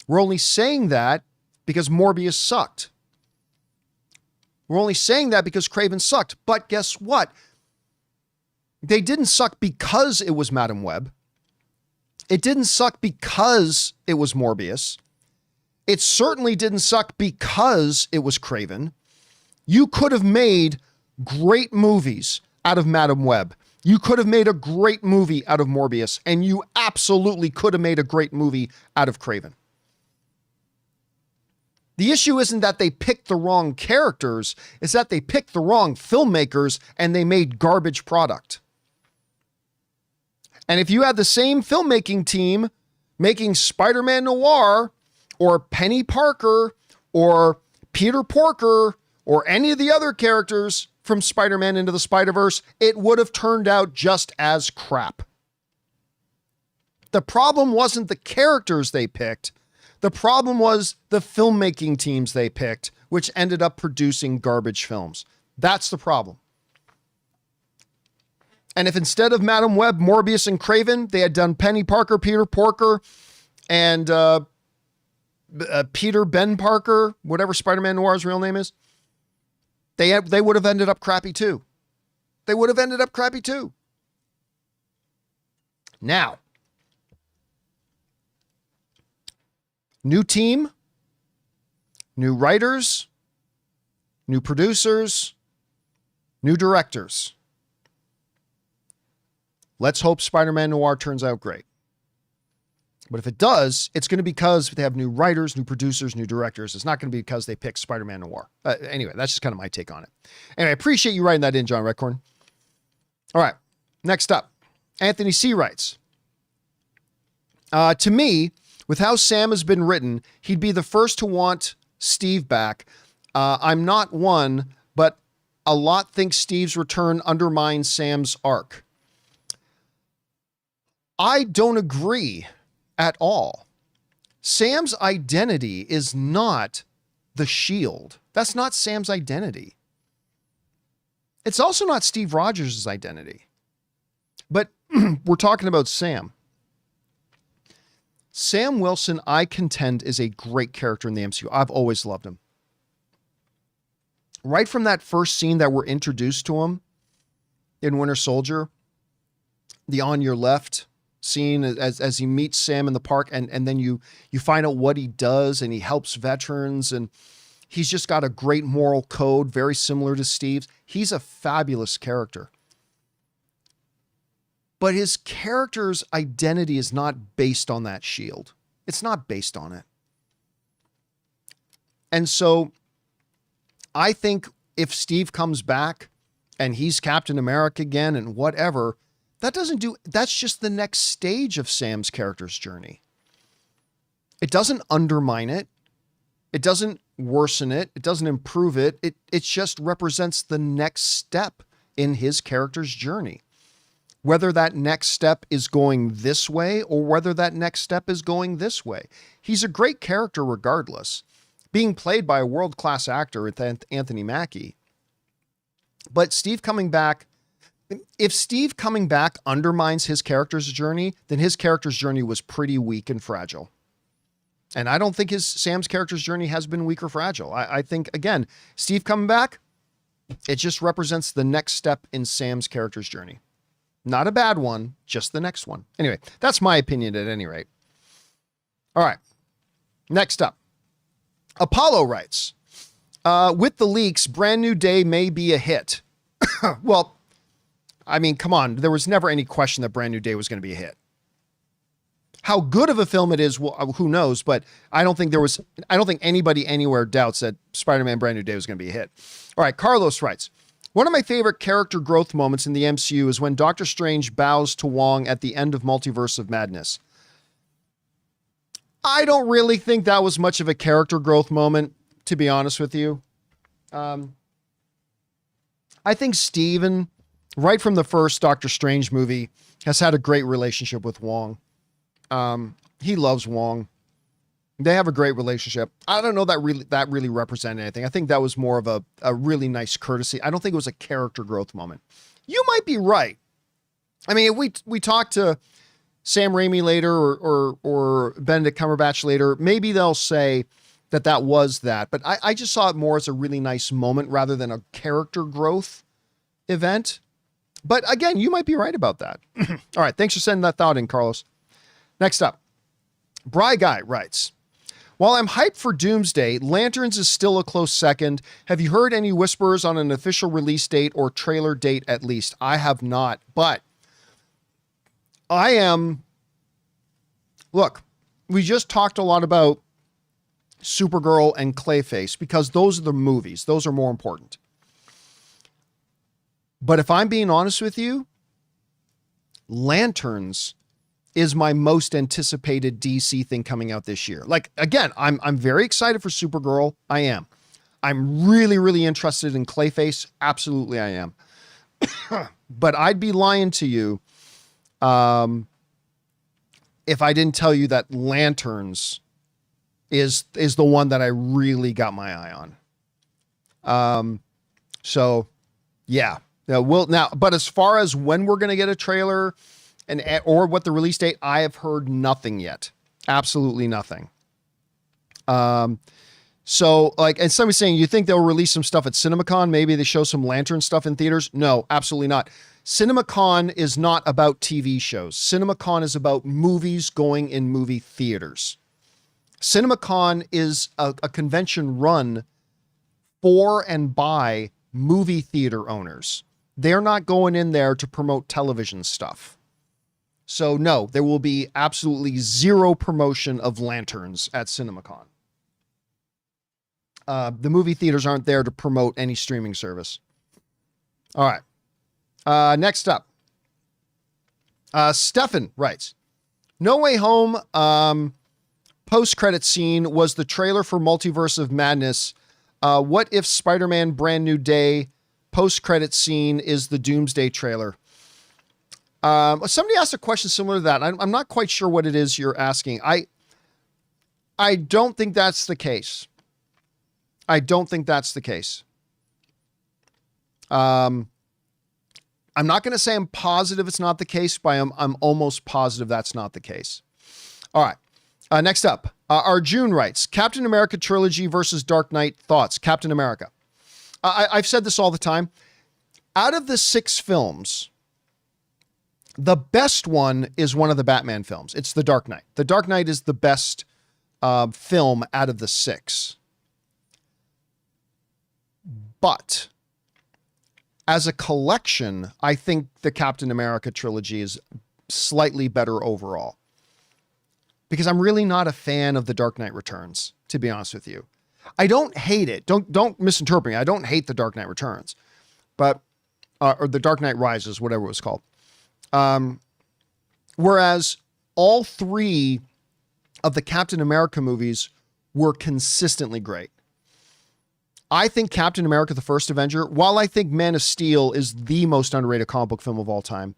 We're only saying that because Morbius sucked. We're only saying that because Kraven sucked. But guess what? They didn't suck because it was Madam Web. It didn't suck because it was Morbius. It certainly didn't suck because it was Kraven. You could have made great movies out of Madam Web. You could have made a great movie out of Morbius, and you absolutely could have made a great movie out of Kraven. The issue isn't that they picked the wrong characters, it's that they picked the wrong filmmakers and they made garbage product. And if you had the same filmmaking team making Spider-Man Noir or Penny Parker or Peter Porker or any of the other characters from Spider-Man Into the Spider-Verse, it would have turned out just as crap. The problem wasn't the characters they picked. The problem was the filmmaking teams they picked, which ended up producing garbage films. That's the problem. And if instead of Madam Web, Morbius, and Kraven, they had done Penny Parker, Peter Porker, and Peter Ben Parker, whatever Spider-Man Noir's real name is, they would have ended up crappy too. They would have ended up crappy too. Now, new team, new writers, new producers, new directors. Let's hope Spider-Man Noir turns out great. But if it does, it's going to be because they have new writers, new producers, new directors. It's not going to be because they picked Spider-Man Noir. Anyway, that's just kind of my take on it. Anyway, I appreciate you writing that in, John Redcorn. All right, next up. Anthony C. writes, to me, with how Sam has been written, he'd be the first to want Steve back. I'm not one, but a lot think Steve's return undermines Sam's arc. I don't agree at all. Sam's identity is not the Shield. That's not Sam's identity. It's also not Steve Rogers' identity. But we're talking about Sam. Sam Wilson, I contend, is a great character in the MCU. I've always loved him. Right from that first scene that we're introduced to him in Winter Soldier, the On Your Left scene as he meets Sam in the park, and then you find out what he does, and he helps veterans, and he's just got a great moral code, very similar to Steve's. He's a fabulous character. But his character's identity is not based on that shield. It's not based on it. And so I think if Steve comes back and he's Captain America again and whatever, that's just the next stage of Sam's character's journey. It doesn't undermine it. It doesn't worsen it. It doesn't improve it. It just represents the next step in his character's journey. Whether that next step is going this way or whether that next step is going this way. He's a great character regardless, being played by a world-class actor with Anthony Mackie. But Steve coming back, if Steve coming back undermines his character's journey, then his character's journey was pretty weak and fragile. And I don't think Sam's character's journey has been weak or fragile. I think, again, Steve coming back, it just represents the next step in Sam's character's journey. Not a bad one, just the next one. Anyway, that's my opinion at any rate. All right. Next up. Apollo writes, with the leaks, Brand New Day may be a hit. Well, I mean, come on. There was never any question that Brand New Day was going to be a hit. How good of a film it is, well, who knows? But I don't think anybody anywhere doubts that Spider-Man Brand New Day was going to be a hit. All right. Carlos writes, one of my favorite character growth moments in the MCU is when Doctor Strange bows to Wong at the end of Multiverse of Madness. I don't really think that was much of a character growth moment, to be honest with you. I think Steven, right from the first Doctor Strange movie, has had a great relationship with Wong. He loves Wong. They have a great relationship. I don't know that really represented anything. I think that was more of a really nice courtesy. I don't think it was a character growth moment. You might be right. I mean, if we talk to Sam Raimi later or Benedict Cumberbatch later, maybe they'll say that was that. But I just saw it more as a really nice moment rather than a character growth event. But again, you might be right about that. All right. Thanks for sending that thought in, Carlos. Next up, Bry Guy writes, while I'm hyped for Doomsday, Lanterns is still a close second. Have you heard any whispers on an official release date or trailer date at least? I have not, but I am. Look, we just talked a lot about Supergirl and Clayface because those are the movies. Those are more important. But if I'm being honest with you, Lanterns is my most anticipated DC thing coming out this year. Like, again, I'm very excited for Supergirl. I am. I'm really, really interested in Clayface. Absolutely, I am. But I'd be lying to you if I didn't tell you that Lanterns is the one that I really got my eye on. So yeah. But as far as when we're going to get a trailer or what the release date, I have heard nothing yet. Absolutely nothing. So like, and somebody's saying, you think they'll release some stuff at Cineacon? Maybe they show some Lantern stuff in theaters? No, absolutely not. Cineacon is not about TV shows. Cineacon is about movies going in movie theaters. Cineacon is a convention run for and by movie theater owners. They're not going in there to promote television stuff. So no, there will be absolutely zero promotion of Lanterns at Cineacon. The movie theaters aren't there to promote any streaming service. All right. Next up. Stefan writes, No Way Home post-credit scene was the trailer for Multiverse of Madness. What if Spider-Man Brand New Day post-credit scene is the Doomsday trailer? Somebody asked a question similar to that. I'm not quite sure what it is you're asking. I don't think that's the case. I don't think that's the case. I'm not going to say I'm positive it's not the case, but I'm almost positive that's not the case. All right. Next up, Arjun writes, Captain America trilogy versus Dark Knight thoughts. Captain America. I've said this all the time. Out of the 6 films, the best one is one of the Batman films. It's The Dark Knight. The Dark Knight is the best film out of the 6. But as a collection, I think the Captain America trilogy is slightly better overall. Because I'm really not a fan of The Dark Knight Returns, to be honest with you. I don't hate it. Don't misinterpret me. I don't hate The Dark Knight Returns, but or The Dark Knight Rises, whatever it was called. Whereas all 3 of the Captain America movies were consistently great. I think Captain America, the First Avenger, while I think Man of Steel is the most underrated comic book film of all time,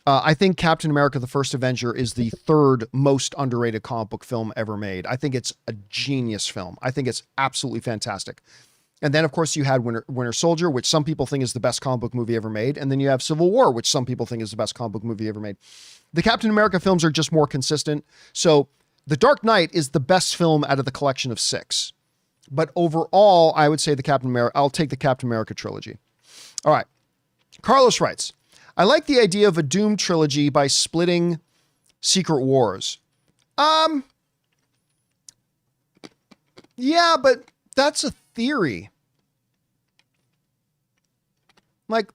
I think Captain America, the First Avenger is the third most underrated comic book film ever made. I think it's a genius film. I think it's absolutely fantastic. And then, of course, you had Winter Soldier, which some people think is the best comic book movie ever made. And then you have Civil War, which some people think is the best comic book movie ever made. The Captain America films are just more consistent. So The Dark Knight is the best film out of the collection of 6. But overall, I would say I'll take the Captain America trilogy. All right. Carlos writes, I like the idea of a Doom trilogy by splitting Secret Wars. Yeah, but that's a theory. Like,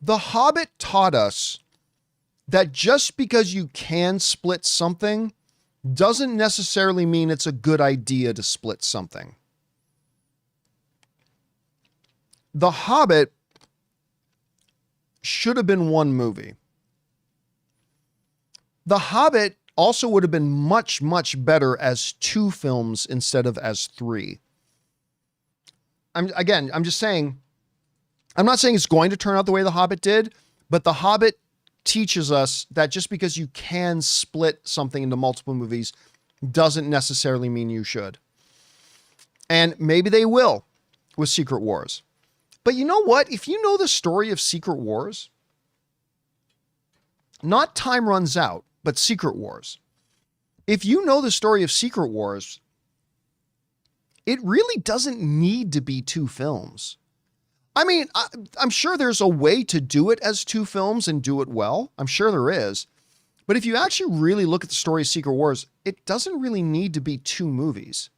The Hobbit taught us that just because you can split something doesn't necessarily mean it's a good idea to split something. The Hobbit should have been one movie. The Hobbit also would have been much, much better as 2 films instead of as 3. I'm just saying, I'm not saying it's going to turn out the way The Hobbit did, but The Hobbit teaches us that just because you can split something into multiple movies doesn't necessarily mean you should. And maybe they will with Secret Wars. But you know what? If you know the story of Secret Wars, not Time Runs Out, but Secret Wars. If you know the story of Secret Wars, it really doesn't need to be 2 films. I mean, I'm sure there's a way to do it as 2 films and do it well. I'm sure there is. But if you actually really look at the story of Secret Wars, it doesn't really need to be 2 movies.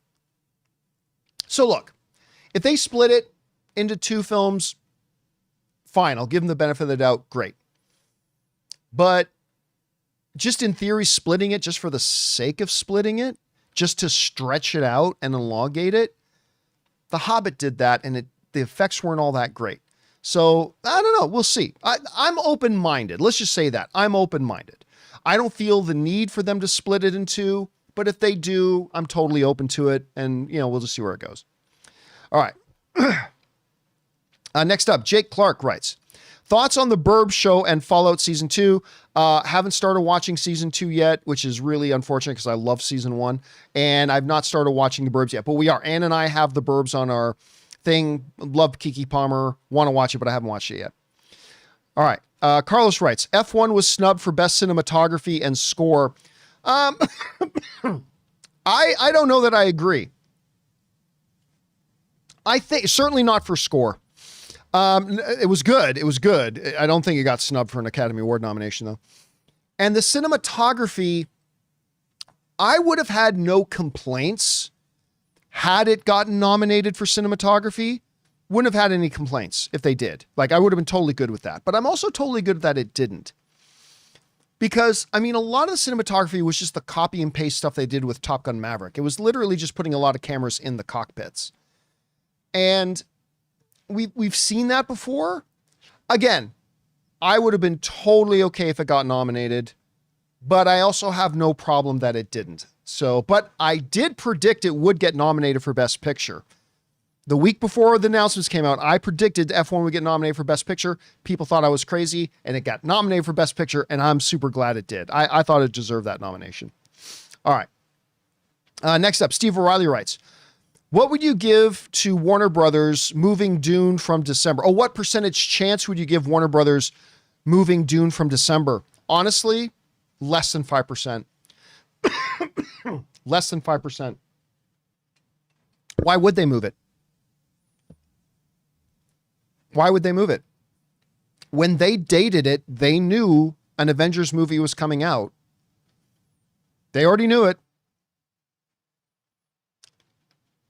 So look, if they split it into 2 films, fine. I'll give them the benefit of the doubt. Great. But just in theory, splitting it just for the sake of splitting it, just to stretch it out and elongate it, The Hobbit did that, and the effects weren't all that great. So I don't know. We'll see. I'm open-minded. Let's just say that. I'm open-minded. I don't feel the need for them to split it in 2, but if they do, I'm totally open to it. And, we'll just see where it goes. All right. Next up, Jake Clark writes, thoughts on the Burb show and Fallout Season 2. Haven't started watching Season 2 yet, which is really unfortunate because I love Season 1. And I've not started watching the Burbs yet. But we are. Ann and I have the Burbs on our thing. Love Kiki Palmer. Want to watch it, but I haven't watched it yet. All right. Carlos writes, F1 was snubbed for best cinematography and score. I don't know that I agree. I think certainly not for score. It was good. It was good. I don't think it got snubbed for an Academy Award nomination though. And the cinematography, I would have had no complaints had it gotten nominated for cinematography. Wouldn't have had any complaints if they did. Like, I would have been totally good with that. But I'm also totally good that it didn't. Because, I mean, a lot of the cinematography was just the copy and paste stuff they did with Top Gun Maverick. It was literally just putting a lot of cameras in the cockpits. And we've seen that before. Again, I would have been totally okay if it got nominated. But I also have no problem that it didn't. So, but I did predict it would get nominated for Best Picture. The week before the announcements came out, I predicted F1 would get nominated for Best Picture. People thought I was crazy, and it got nominated for Best Picture, and I'm super glad it did. I thought it deserved that nomination. All right. Next up, Steve O'Reilly writes, what would you give to Warner Brothers moving Dune from December? Oh, what percentage chance would you give Warner Brothers moving Dune from December? Honestly, less than 5%. Less than 5%. Why would they move it? Why would they move it? When they dated it, they knew an Avengers movie was coming out. They already knew it.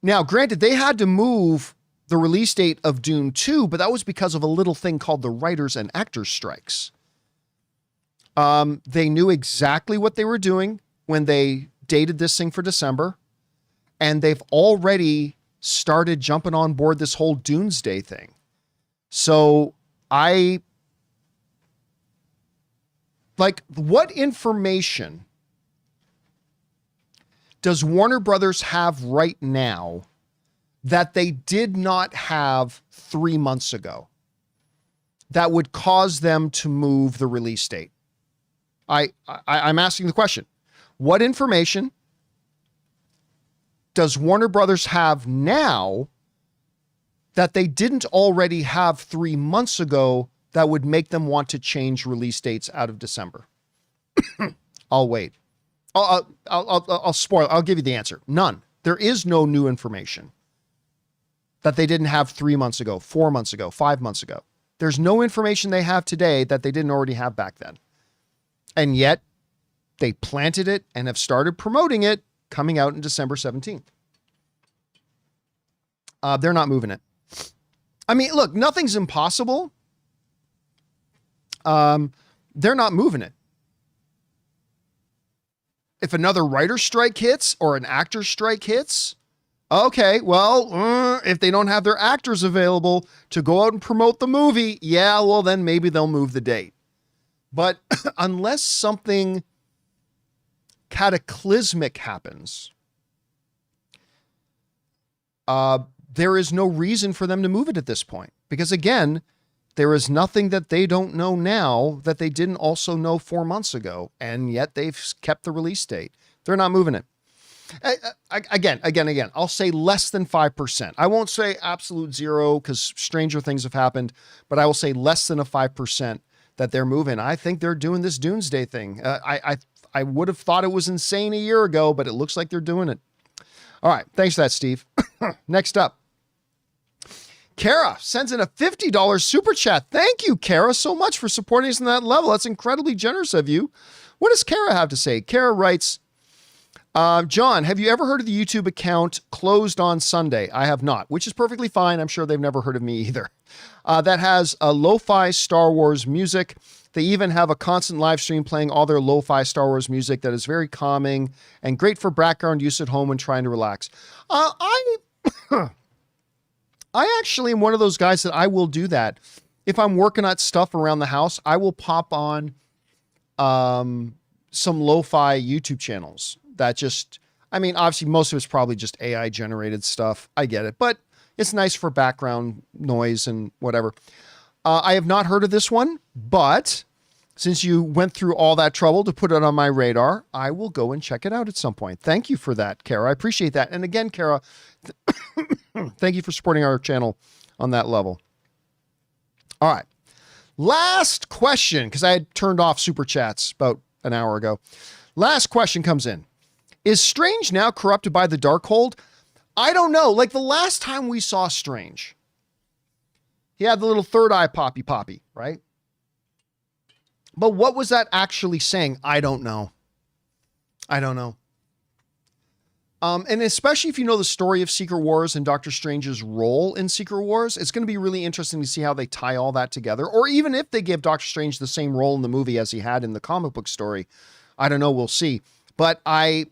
Now, granted, they had to move the release date of Dune 2, but that was because of a little thing called the writers and actors strikes. They knew exactly what they were doing when they dated this thing for December, and they've already started jumping on board this whole Doomsday thing. So what information does Warner Brothers have right now that they did not have 3 months ago that would cause them to move the release date? I'm asking the question. What information does Warner Brothers have now that they didn't already have 3 months ago that would make them want to change release dates out of December? I'll wait. I'll spoil. I'll give you the answer. None. There is no new information that they didn't have 3 months ago, 4 months ago, 5 months ago. There's no information they have today that they didn't already have back then. And yet they planted it and have started promoting it coming out in December 17th. They're not moving it. I mean, look, nothing's impossible. They're not moving it. If another writer strike hits or an actor strike hits, okay, well, if they don't have their actors available to go out and promote the movie, yeah, well, then maybe they'll move the date. But unless something cataclysmic happens, there is no reason for them to move it at this point. Because again, there is nothing that they don't know now that they didn't also know 4 months ago, and yet they've kept the release date. They're not moving it. Again, I'll say less than 5%. I won't say absolute zero because stranger things have happened, but I will say less than a 5% that they're moving. I think they're doing this Doomsday thing. I would have thought it was insane a year ago, but it looks like they're doing it. All right. Thanks for that, Steve. Next up. Kara sends in a $50 super chat. Thank you, Kara, so much for supporting us on that level. That's incredibly generous of you. What does Kara have to say? Kara writes, John, have you ever heard of the YouTube account Closed on Sunday? I have not, which is perfectly fine. I'm sure they've never heard of me either. That has a lo-fi Star Wars music. They even have a constant live stream playing all their lo-fi Star Wars music that is very calming and great for background use at home when trying to relax. I actually am one of those guys that I will do that. If I'm working on stuff around the house, I will pop on some lo-fi YouTube channels that just, I mean, obviously most of it's probably just AI generated stuff. I get it, but it's nice for background noise and whatever. I have not heard of this one, but since you went through all that trouble to put it on my radar, I will go and check it out at some point. Thank you for that, Kara. I appreciate that. And again, Kara, thank you for supporting our channel on that level. All right. Last question, because I had turned off super chats about an hour ago. Last question comes in. Is Strange now corrupted by the Darkhold? I don't know. Like the last time we saw Strange, he had the little third eye poppy, right? But what was that actually saying? I don't know. And especially if you know the story of Secret Wars and Doctor Strange's role in Secret Wars, it's going to be really interesting to see how they tie all that together. Or even if they give Doctor Strange the same role in the movie as he had in the comic book story. I don't know. We'll see. But I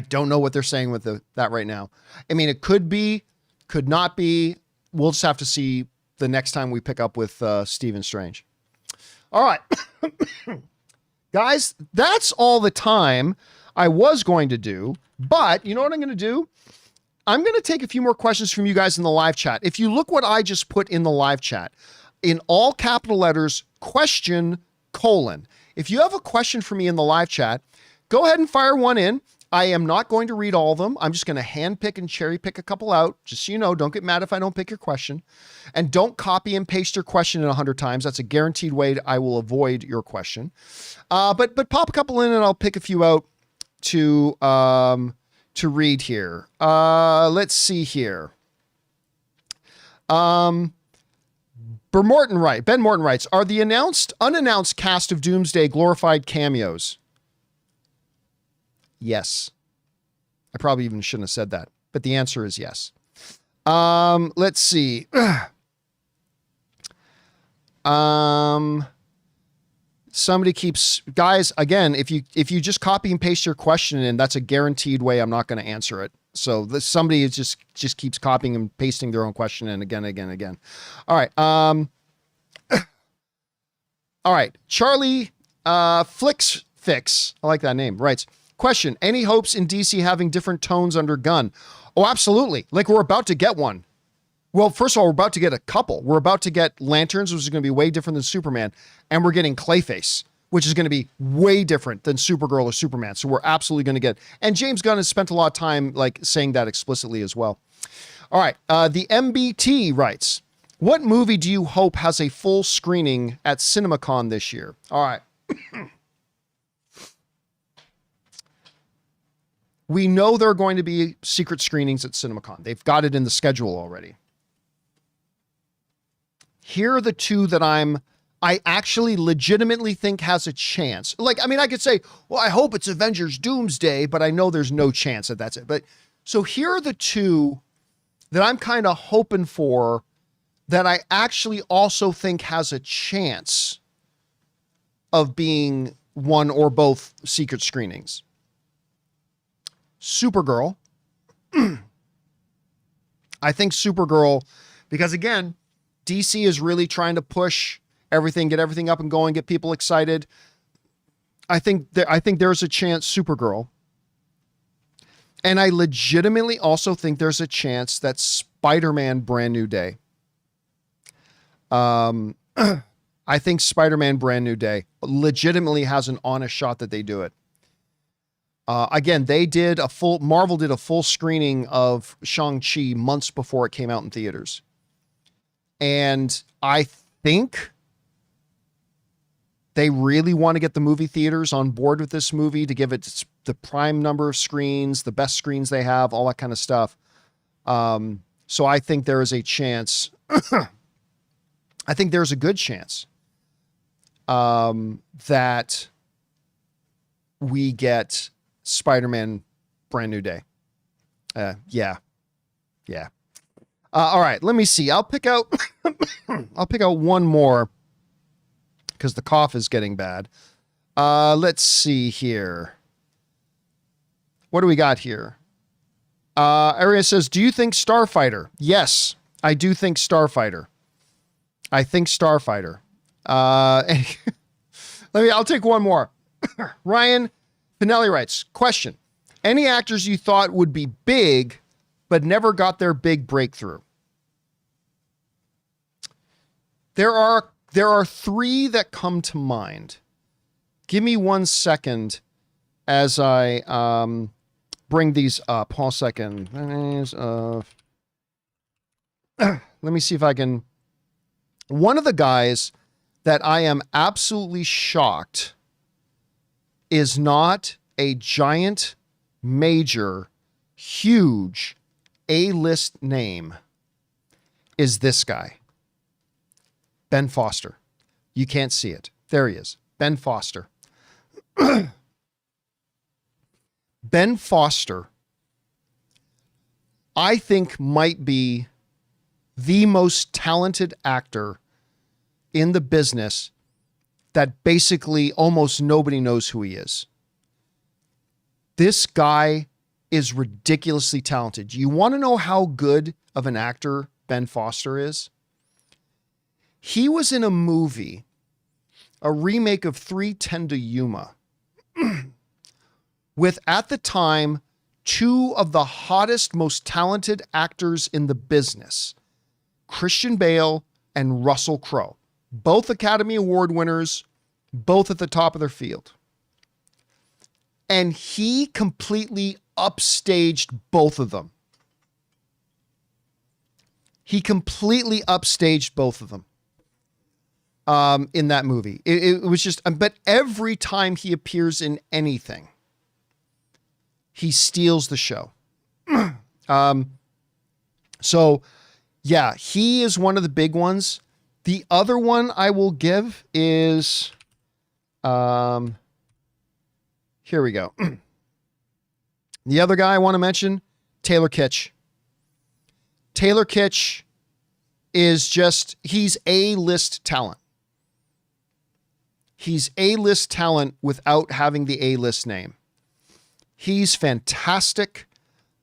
don't know what they're saying with that right now. I mean, it could be, could not be. We'll just have to see the next time we pick up with Stephen Strange. All right. Guys, that's all the time I was going to do, but you know what I'm going to do? I'm going to take a few more questions from you guys in the live chat. If you look what I just put in the live chat, in all capital letters, question, : if you have a question for me in the live chat, go ahead and fire one in. I am not going to read all of them. I'm just going to handpick and cherry pick a couple out. Just so you know, don't get mad if I don't pick your question. And don't copy and paste your question in 100 times. That's a guaranteed way I will avoid your question. But pop a couple in and I'll pick a few out to read here. Let's see here. Ben Morton writes, are the unannounced cast of Doomsday glorified cameos? Yes. I probably even shouldn't have said that, but the answer is yes. Let's see. Somebody keeps, guys, again, if you just copy and paste your question in, that's a guaranteed way I'm not going to answer it. So somebody just keeps copying and pasting their own question in again. All right. All right. Charlie Fix, I like that name, writes, Question, any hopes in DC having different tones under Gunn? Oh, absolutely. Like, we're about to get one. Well, first of all, we're about to get a couple. We're about to get Lanterns, which is going to be way different than Superman. And we're getting Clayface, which is going to be way different than Supergirl or Superman. So we're absolutely going to get, and James Gunn has spent a lot of time like saying that explicitly as well. All right. The MBT writes, what movie do you hope has a full screening at Cineacon this year? All right. We know there are going to be secret screenings at Cineacon. They've got it in the schedule already. Here are the two that I actually legitimately think has a chance. Like, I mean, I could say, well, I hope it's Avengers Doomsday, but I know there's no chance that that's it. But so here are the two that I'm kind of hoping for that I actually also think has a chance of being one or both secret screenings. Supergirl. I think Supergirl, because again, DC is really trying to push everything, get everything up and going, get people excited. I think there's a chance Supergirl. And I legitimately also think there's a chance that Spider-Man Brand New Day. I think Spider-Man Brand New Day legitimately has an honest shot that they do it. Again, Marvel did a full screening of Shang-Chi months before it came out in theaters. And I think they really want to get the movie theaters on board with this movie to give it the prime number of screens, the best screens they have, all that kind of stuff. So I think there is a chance. I think there's a good chance that we get Spider-Man Brand New Day. Yeah. All right, let me see. I'll pick out one more because the cough is getting bad. Let's see here. What do we got here? Aria says, do you think Starfighter? Yes, I do think Starfighter. I think Starfighter. I'll take one more. Ryan Pinelli writes, question. Any actors you thought would be big, but never got their big breakthrough? There are three that come to mind. Give me 1 second as I bring these up. Hold a second. Let me see if I can. One of the guys that I am absolutely shocked is not a giant, major, huge A-list name is this guy. Ben Foster. You can't see it. There he is. Ben Foster. Ben Foster, I think, might be the most talented actor in the business that basically almost nobody knows who he is. This guy is ridiculously talented. You want to know how good of an actor Ben Foster is? He was in a movie, a remake of 3:10 to Yuma, with, at the time, two of the hottest, most talented actors in the business, Christian Bale and Russell Crowe, both Academy Award winners, both at the top of their field. And he completely upstaged both of them. He completely upstaged both of them in that movie. It was just, but every time he appears in anything, he steals the show. So yeah, he is one of the big ones. The other one I will give is, here we go. The other guy I want to mention, Taylor Kitsch. Taylor Kitsch is just, he's A-list talent. He's A-list talent without having the A-list name. He's fantastic.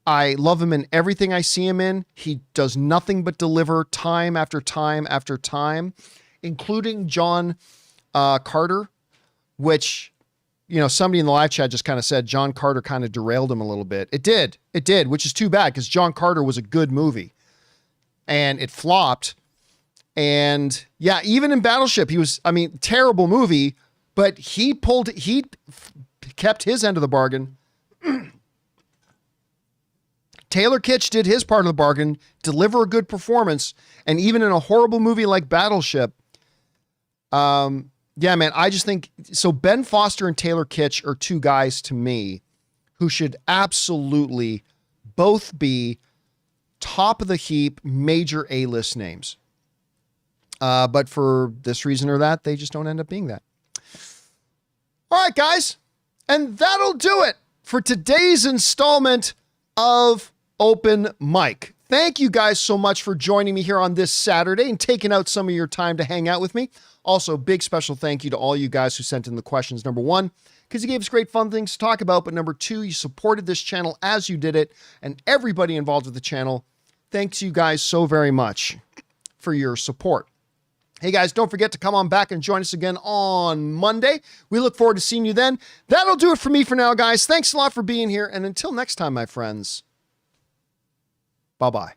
I love him in everything I see him in. He does nothing but deliver time after time after time, including John Carter, which somebody in the live chat just kind of said John Carter kind of derailed him a little bit. It did, which is too bad because John Carter was a good movie and it flopped. And yeah, even in Battleship, terrible movie, but he kept his end of the bargain. Taylor Kitsch did his part of the bargain, deliver a good performance. And even in a horrible movie like Battleship, yeah, man, I just think so. Ben Foster and Taylor Kitsch are two guys to me who should absolutely both be top of the heap, major A-list names. But for this reason or that, they just don't end up being that. All right, guys. And that'll do it for today's installment of Open Mic. Thank you guys so much for joining me here on this Saturday and taking out some of your time to hang out with me. Also, big special thank you to all you guys who sent in the questions. Number one, because you gave us great fun things to talk about. But number two, you supported this channel as you did it. And everybody involved with the channel, thanks you guys so very much for your support. Hey guys, don't forget to come on back and join us again on Monday. We look forward to seeing you then. That'll do it for me for now, guys. Thanks a lot for being here. And until next time, my friends, bye-bye.